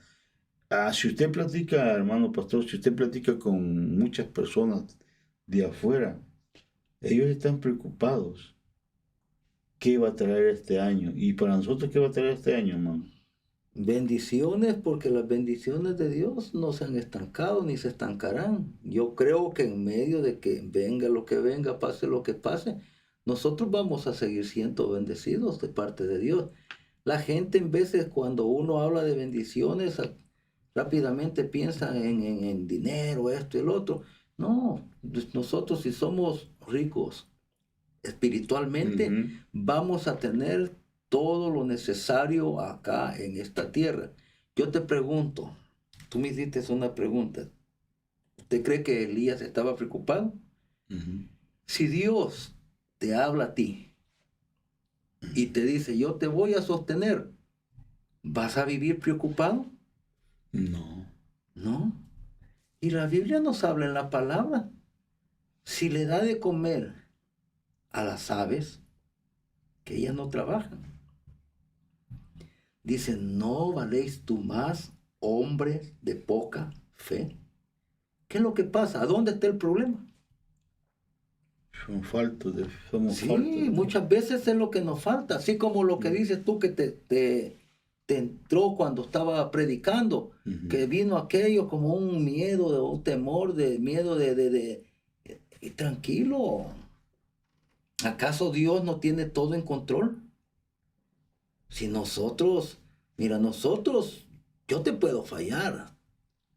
Si usted platica, hermano pastor, si usted platica con muchas personas de afuera, ellos están preocupados. ¿Qué va a traer este año? Y para nosotros, ¿qué va a traer este año, hermano? Bendiciones, porque las bendiciones de Dios no se han estancado ni se estancarán. Yo creo que en medio de que venga lo que venga, pase lo que pase, nosotros vamos a seguir siendo bendecidos de parte de Dios. La gente en veces cuando uno habla de bendiciones, rápidamente piensa en dinero, esto y el otro. No, nosotros si somos ricos espiritualmente, Ujú. vamos a tener todo lo necesario acá en esta tierra. Yo te pregunto, tú me hiciste una pregunta. ¿Usted cree que Elías estaba preocupado? Ujú. Si Dios te habla a ti y te dice, yo te voy a sostener, ¿vas a vivir preocupado? No. No. Y la Biblia nos habla en la palabra. Si le da de comer a las aves, que ellas no trabajan. Dice, ¿no valéis tú más, hombres de poca fe? ¿Qué es lo que pasa? ¿A dónde está el problema? Somos faltos Sí, de fe. muchas veces es lo que nos falta, así como lo que dices tú que te entró cuando estaba predicando, Ujú. que vino aquello como un miedo, de un temor, de miedo y tranquilo, ¿acaso Dios no tiene todo en control? Si nosotros, mira, nosotros, yo te puedo fallar,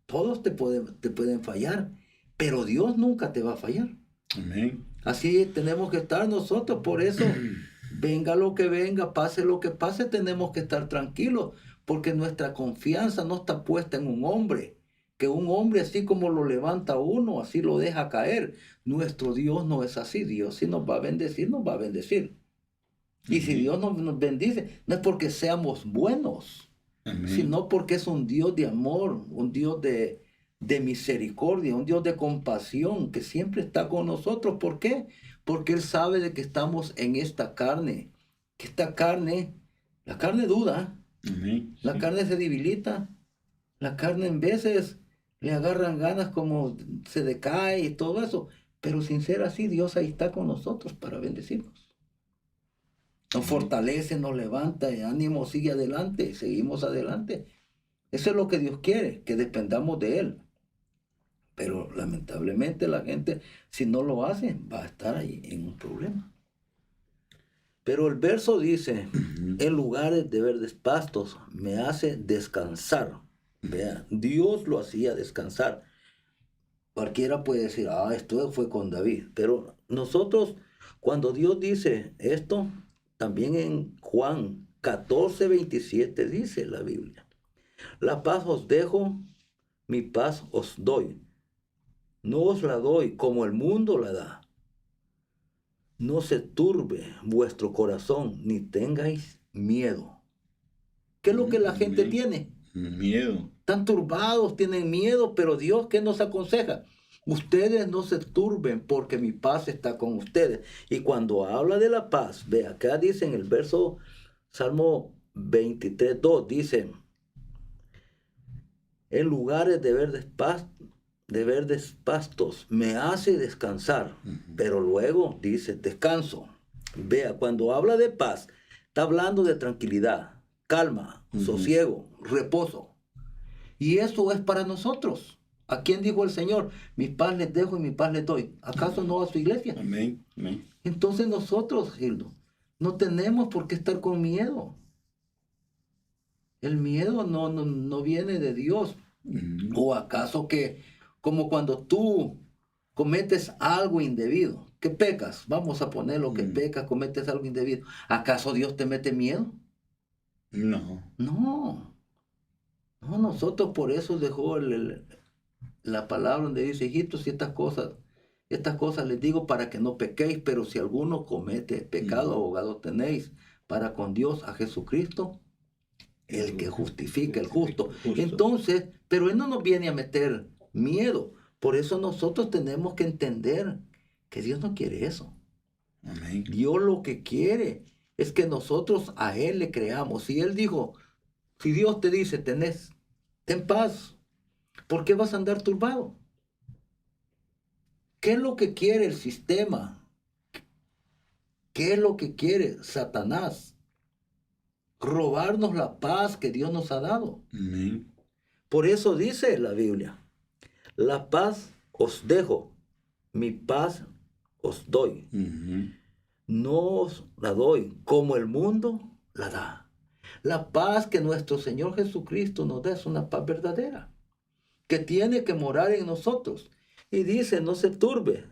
todos te pueden fallar, pero Dios nunca te va a fallar. Amén. Así tenemos que estar nosotros, por eso, venga lo que venga, pase lo que pase, tenemos que estar tranquilos, porque nuestra confianza no está puesta en un hombre, que un hombre así como lo levanta uno, así lo deja caer. Nuestro Dios no es así, Dios si nos va a bendecir, nos va a bendecir. Y si Amén. Dios nos bendice, no es porque seamos buenos, Amén. sino porque es un Dios de amor, un Dios de misericordia, un Dios de compasión que siempre está con nosotros. ¿Por qué? Porque Él sabe de que estamos en esta carne, que esta carne, la carne duda, Amén. la Sí. carne se debilita, la carne en veces le agarran ganas como se decae y todo eso, pero sin ser así, Dios ahí está con nosotros para bendecirnos. Nos Amén. fortalece, nos levanta, el ánimo sigue adelante, seguimos adelante. Eso es lo que Dios quiere, que dependamos de Él. Pero lamentablemente la gente, si no lo hace, va a estar ahí en un problema. Pero el verso dice, Ujú. en lugares de verdes pastos me hace descansar. Vea, Dios lo hacía descansar. Cualquiera puede decir, esto fue con David. Pero nosotros, cuando Dios dice esto, también en Juan 14:27 dice la Biblia, la paz os dejo, mi paz os doy. No os la doy como el mundo la da. No se turbe vuestro corazón, ni tengáis miedo. ¿Qué es lo que la gente Amén. tiene? Miedo. Están turbados, tienen miedo, pero Dios, ¿qué nos aconseja? Ustedes no se turben porque mi paz está con ustedes. Y cuando habla de la paz, ve acá dice en el verso Salmo 23:2, dice, en lugares de verdes pastos me hace descansar. Ujú. Pero luego dice descanso. Vea, cuando habla de paz, está hablando de tranquilidad, calma, Ujú. sosiego, reposo. Y eso es para nosotros. ¿A quién dijo el Señor? Mi paz les dejo y mi paz les doy. ¿Acaso no a su iglesia? Amén. Amén. Entonces nosotros, Gildo, no tenemos por qué estar con miedo. El miedo no viene de Dios. Ujú. ¿O acaso que, como cuando tú cometes algo indebido, que pecas, vamos a poner lo que pecas, cometes algo indebido, ¿acaso Dios te mete miedo? No. No, no, nosotros por eso dejó la palabra donde dice, hijitos, si estas cosas Estas cosas les digo para que no pequéis, pero si alguno comete pecado, abogado tenéis para con Dios a Jesucristo, el que justifica, el justo. Entonces, pero Él no nos viene a meter miedo. Por eso nosotros tenemos que entender que Dios no quiere eso. Amén. Dios lo que quiere es que nosotros a Él le creamos. Si Él dijo, si Dios te dice, ten paz, ¿por qué vas a andar turbado? ¿Qué es lo que quiere el sistema? ¿Qué es lo que quiere Satanás? Robarnos la paz que Dios nos ha dado. Amén. Por eso dice la Biblia, la paz os dejo, mi paz os doy. Ujú. No os la doy como el mundo la da. La paz que nuestro Señor Jesucristo nos da es una paz verdadera, que tiene que morar en nosotros. Y dice, no se turbe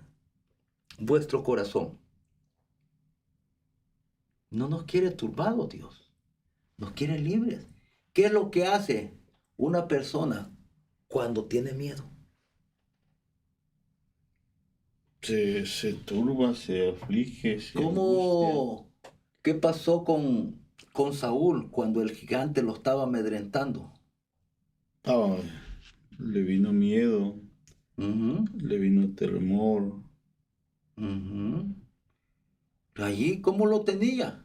vuestro corazón. No nos quiere turbados Dios, nos quiere libres. ¿Qué es lo que hace una persona cuando tiene miedo? Se turba, se aflige, se angustia. ¿Qué pasó con Saúl cuando el gigante lo estaba amedrentando? Ah, le vino miedo, Ujú, le vino temor. ujú. Allí, ¿cómo lo tenía?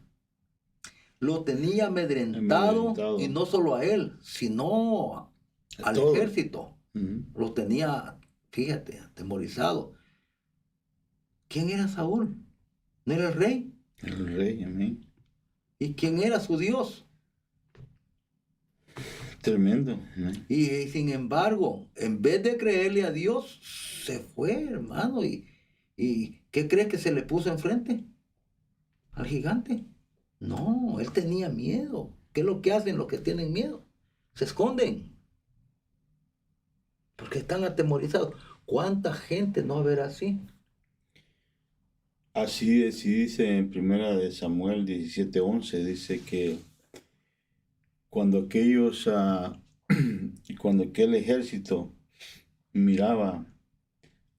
Lo tenía amedrentado, Amedrentado. y no solo a él, sino A al todo. ejército. Ujú. Lo tenía, fíjate, atemorizado. ¿Quién era Saúl? ¿No era el rey? El rey, amén. ¿Y quién era su Dios? Tremendo. Amén. Y sin embargo, en vez de creerle a Dios, se fue, hermano. ¿Y qué crees que se le puso enfrente? Al gigante. No, él tenía miedo. ¿Qué es lo que hacen los que tienen miedo? Se esconden. Porque están atemorizados. ¿Cuánta gente no verá así? Así dice en primera de Samuel 17:11, dice que cuando aquellos, cuando aquel ejército miraba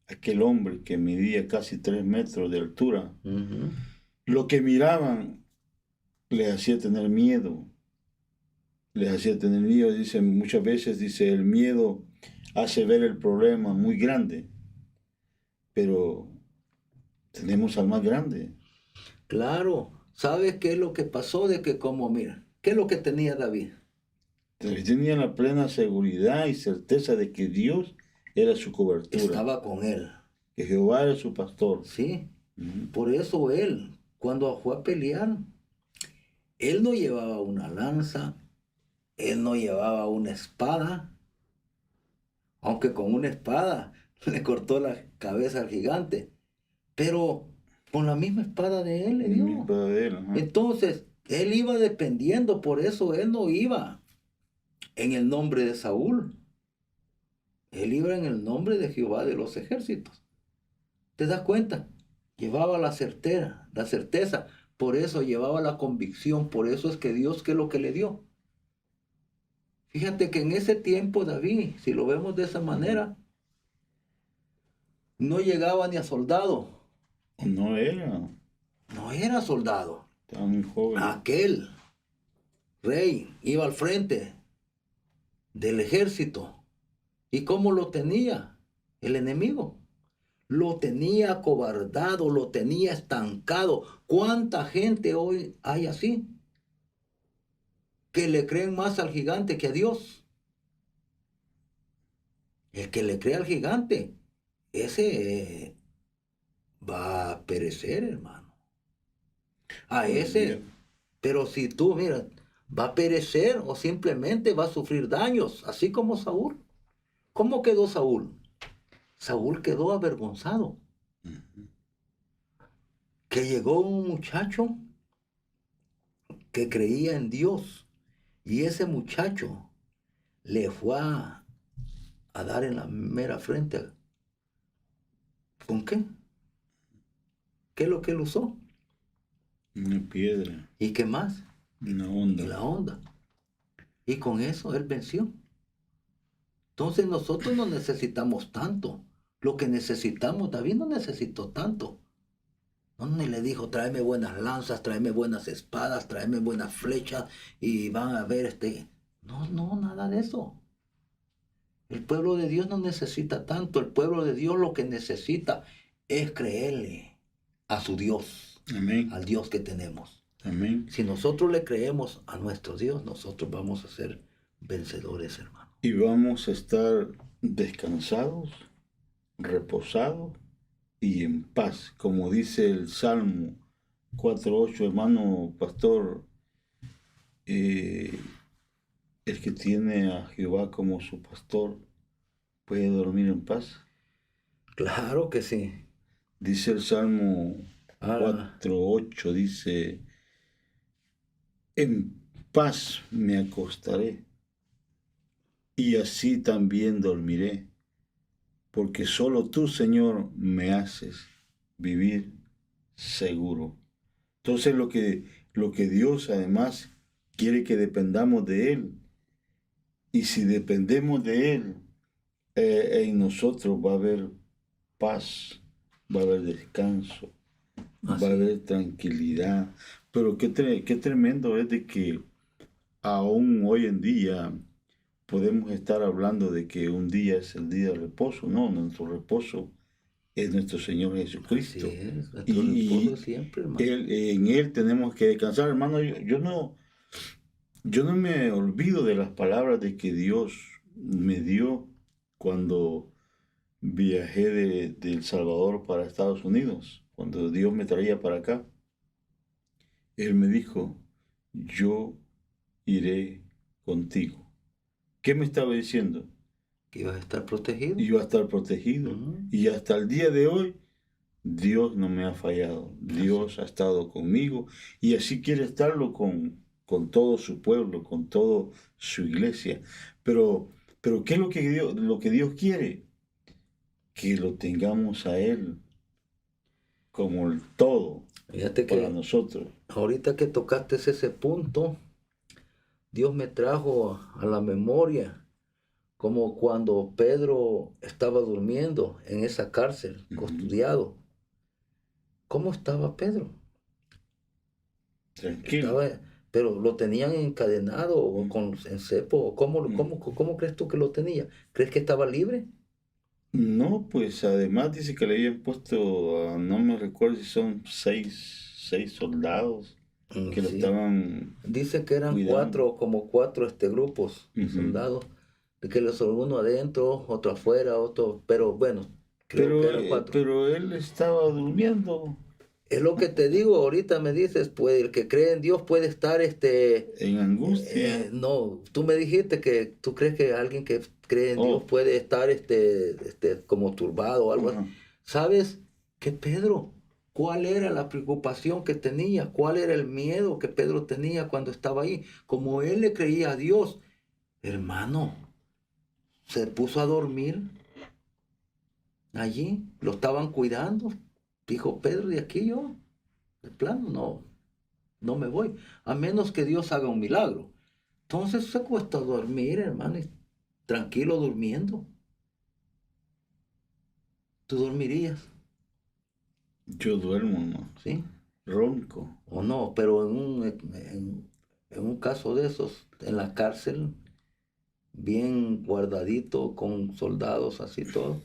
a aquel hombre que medía casi 3 metros de altura, Ujú. lo que miraban les hacía tener miedo. Les hacía tener miedo, dice, muchas veces, dice, el miedo hace ver el problema muy grande, pero tenemos al más grande. Claro. ¿Sabes qué es lo que pasó? De que mira, ¿qué es lo que tenía David? Tenía la plena seguridad y certeza de que Dios era su cobertura, Estaba con él. que Jehová era su pastor. Sí. Ujú. Por eso él, cuando fue a pelear, él no llevaba una lanza, él no llevaba una espada, aunque con una espada le cortó la cabeza al gigante, pero con la misma espada de él le Mi dio. padre, ajá. Entonces, él iba dependiendo, por eso él no iba en el nombre de Saúl, él iba en el nombre de Jehová de los ejércitos. ¿Te das cuenta? Llevaba la certeza, por eso llevaba la convicción, por eso es que Dios, ¿qué es lo que le dio? Fíjate que en ese tiempo David, si lo vemos de esa manera, no llegaba ni a soldado, No era no era soldado. tan joven. Aquel rey iba al frente del ejército. ¿Y cómo lo tenía el enemigo? Lo tenía acobardado, lo tenía estancado. ¿Cuánta gente hoy hay así? Que le creen más al gigante que a Dios. El que le cree al gigante, ese va a perecer, hermano. A ese, pero si tú, mira, va a perecer o simplemente va a sufrir daños, así como Saúl. ¿Cómo quedó Saúl? Saúl quedó avergonzado. Ujú. Que llegó un muchacho que creía en Dios y ese muchacho le fue a dar en la mera frente. ¿Con qué? ¿Qué es lo que él usó? Una piedra, ¿Y qué más? una Y onda. la onda. Y con eso él venció. Entonces nosotros no necesitamos tanto. lo que necesitamos. David no necesitó tanto. No, ni le dijo, tráeme buenas lanzas, tráeme buenas espadas, tráeme buenas flechas y van a ver No, no, nada de eso. El pueblo de Dios no necesita tanto. El pueblo de Dios lo que necesita es creerle a su Dios, Amén. al Dios que tenemos. Amén. Si nosotros le creemos a nuestro Dios, nosotros vamos a ser vencedores, hermano. Y vamos a estar descansados, reposados y en paz. Como dice el Salmo 4:8, hermano pastor, el que tiene a Jehová como su pastor puede dormir en paz. Claro que sí. Dice el Salmo 4:8, dice, en paz me acostaré y así también dormiré, porque solo tú, Señor, me haces vivir seguro. Entonces lo que Dios además quiere que dependamos de Él. Y si dependemos de Él, en nosotros va a haber paz, va a haber descanso, va a haber tranquilidad. Pero qué tremendo es de que aún hoy en día podemos estar hablando de que un día es el día de reposo. No, nuestro reposo es nuestro Señor Jesucristo. Así es, nuestro reposo siempre, hermano. En Él tenemos que descansar, hermano. Yo no me olvido de las palabras de que Dios me dio cuando viajé de El Salvador para Estados Unidos, cuando Dios me traía para acá. Él me dijo, yo iré contigo. ¿Qué me estaba diciendo? Que ibas a estar protegido. Iba a estar protegido. Y hasta el día de hoy, Dios no me ha fallado. Dios ha estado conmigo y así quiere estarlo con todo su pueblo, con toda su iglesia. Pero ¿qué es lo que Dios quiere? Que lo tengamos a Él como el todo. Fíjate para que nosotros. ahorita que tocaste ese punto, Dios me trajo a la memoria como cuando Pedro estaba durmiendo en esa cárcel, custodiado. ¿Cómo estaba Pedro? Tranquilo. Pero lo tenían encadenado o en cepo. ¿Cómo crees tú que lo tenía? ¿Crees que estaba libre? No, pues además dice que le habían puesto, no me recuerdo si son seis soldados que lo Sí. estaban Dice que eran cuidando. como cuatro grupos de soldados, de que los uno adentro, otro afuera, otro, pero bueno, creo que eran cuatro. Pero él estaba durmiendo Es lo que te digo, ahorita me dices, pues el que cree en Dios puede estar en angustia. no, tú me dijiste que tú crees que alguien que cree en Dios puede estar como turbado o algo así. ¿Sabes qué, Pedro? ¿Cuál era la preocupación que tenía? ¿Cuál era el miedo que Pedro tenía cuando estaba ahí? Como él le creía a Dios, hermano, se puso a dormir allí, lo estaban cuidando. Dijo Pedro, de aquí yo, de plano, no me voy, a menos que Dios haga un milagro. Entonces se acuesta a dormir, hermano, y tranquilo durmiendo. ¿Tú dormirías? Yo duermo, ¿no? ¿Sí? Ronco. O no, pero en un caso de esos, en la cárcel, bien guardadito, con soldados así todo.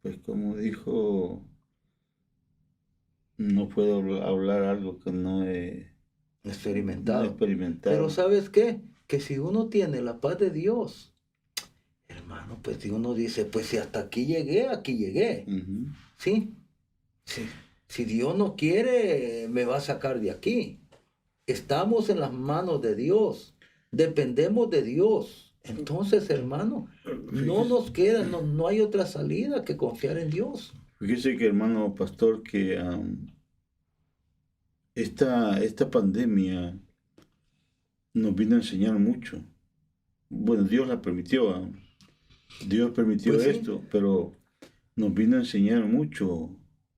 Pues como dijo, no puedo hablar algo que no he Experimentado. experimentado. Pero ¿sabes qué? Que si uno tiene la paz de Dios, hermano, pues si uno dice, pues si hasta aquí llegué. ¿Sí? Sí. Si Dios no quiere, me va a sacar de aquí. Estamos en las manos de Dios. Dependemos de Dios. Entonces, hermano, no nos queda, no hay otra salida que confiar en Dios. Fíjese que, hermano pastor, que esta pandemia nos vino a enseñar mucho. Bueno, Dios la permitió. Dios permitió Pues sí. esto, pero nos vino a enseñar mucho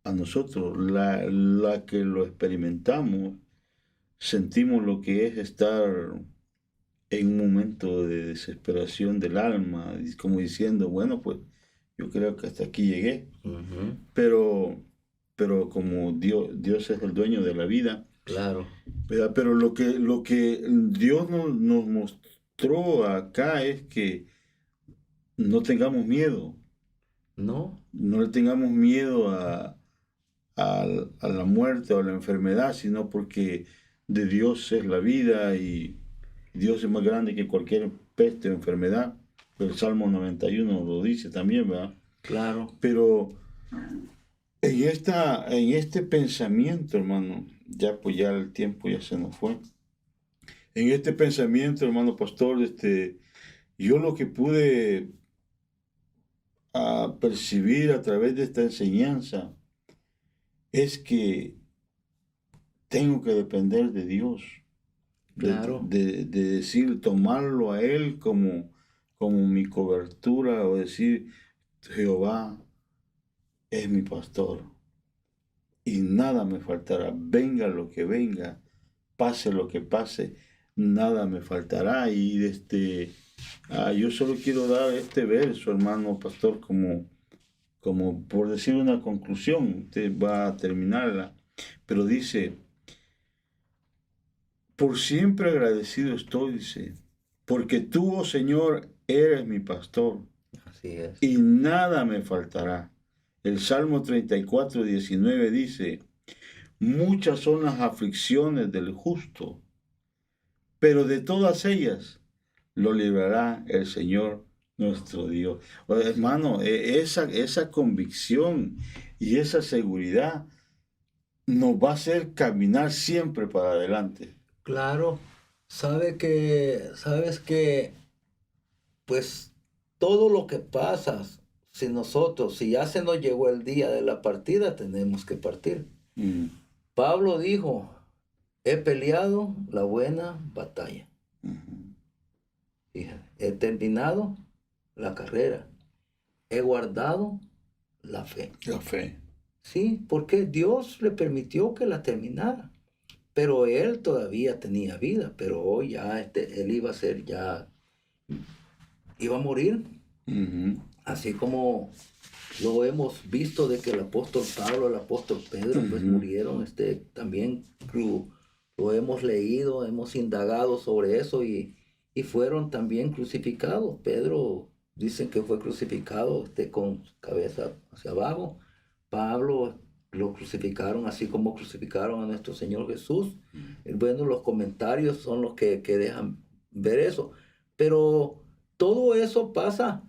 a nosotros. La que lo experimentamos, sentimos lo que es estar en un momento de desesperación del alma, como diciendo, bueno, pues yo creo que hasta aquí llegué. Ujú. Pero como Dios es el dueño de la vida, Claro. ¿verdad? Pero lo que Dios nos mostró acá es que no tengamos miedo, No, no le tengamos miedo a la muerte o a la enfermedad, sino porque de Dios es la vida y Dios es más grande que cualquier peste o enfermedad. El Salmo 91 lo dice también, ¿verdad? claro. Pero en este pensamiento, hermano, ya pues ya el tiempo ya se nos fue. En este pensamiento, hermano pastor, yo lo que pude percibir a través de esta enseñanza es que tengo que depender de Dios, Claro. de decir, tomarlo a Él como mi cobertura o decir, Jehová es mi pastor y nada me faltará, venga lo que venga, pase lo que pase, nada me faltará. Y yo solo quiero dar este verso, hermano pastor, como por decir una conclusión, usted va a terminarla, pero dice, por siempre agradecido estoy, dice, porque tú, oh Señor, eres mi pastor Así es. y nada me faltará. El Salmo 34:19 dice, muchas son las aflicciones del justo, pero de todas ellas lo librará el Señor nuestro Dios. Hermano, esa convicción y esa seguridad nos va a hacer caminar siempre para adelante. Claro. Sabes que, pues, todo lo que pasa, si ya se nos llegó el día de la partida, tenemos que partir. Mm, Pablo dijo, he peleado la buena batalla. ujú. Fíjate, he terminado la carrera. He guardado la fe. La fe. Sí, porque Dios le permitió que la terminara. Pero él todavía tenía vida, pero hoy ya él iba a ser, ya iba a morir. Ujú, Así como lo hemos visto de que el apóstol Pablo, el apóstol Pedro, pues ujú, murieron, también lo hemos leído, hemos indagado sobre eso y fueron también crucificados. Pedro dicen que fue crucificado con cabeza hacia abajo. Pablo lo crucificaron así como crucificaron a nuestro Señor Jesús. Bueno, los comentarios son los que dejan ver eso. Pero todo eso pasa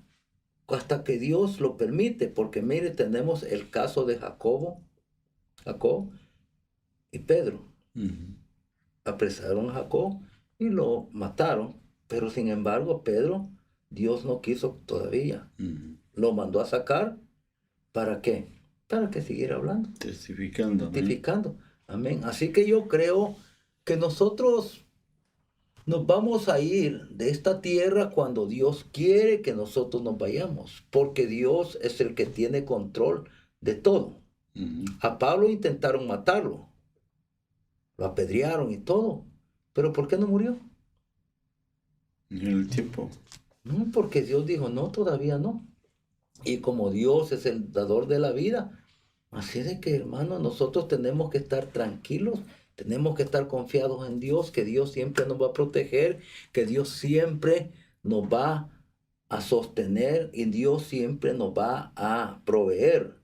hasta que Dios lo permite, porque mire, tenemos el caso de Jacob y Pedro. ujú, Apresaron a Jacob y lo mataron, pero sin embargo Pedro, Dios no quiso todavía. ujú. Lo mandó a sacar, ¿para qué? Para que siguiera hablando, Testificando, amén. testificando. Amén. Así que yo creo que nosotros nos vamos a ir de esta tierra cuando Dios quiere que nosotros nos vayamos, porque Dios es el que tiene control de todo. Ujú. A Pablo intentaron matarlo, lo apedrearon y todo, pero ¿por qué no murió? En el tiempo. No, porque Dios dijo, no, todavía no. Y como Dios es el dador de la vida, así de que, hermano, nosotros tenemos que estar tranquilos, tenemos que estar confiados en Dios, que Dios siempre nos va a proteger, que Dios siempre nos va a sostener y Dios siempre nos va a proveer,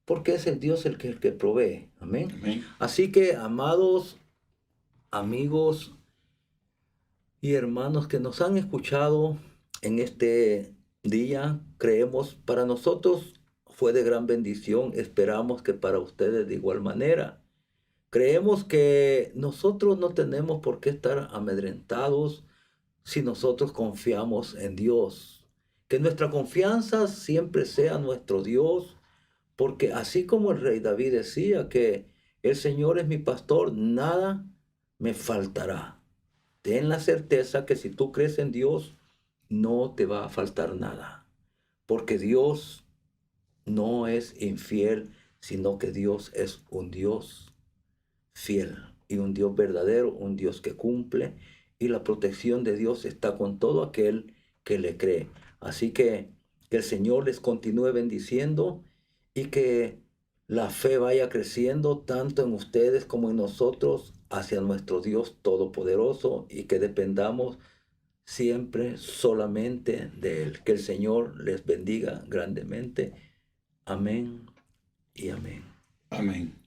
porque es el Dios el que provee. Amén. Amén. Así que, amados amigos y hermanos que nos han escuchado en este día, creemos para nosotros fue de gran bendición, esperamos que para ustedes de igual manera. Creemos que nosotros no tenemos por qué estar amedrentados si nosotros confiamos en Dios. Que nuestra confianza siempre sea nuestro Dios, porque así como el rey David decía que el Señor es mi pastor, nada me faltará. Ten la certeza que si tú crees en Dios, no te va a faltar nada, porque Dios no es infiel, sino que Dios es un Dios fiel y un Dios verdadero, un Dios que cumple, y la protección de Dios está con todo aquel que le cree. Así que Que el Señor les continúe bendiciendo y que la fe vaya creciendo tanto en ustedes como en nosotros hacia nuestro Dios Todopoderoso y que dependamos siempre solamente de Él. Que el Señor les bendiga grandemente. Amén y amén. Amén.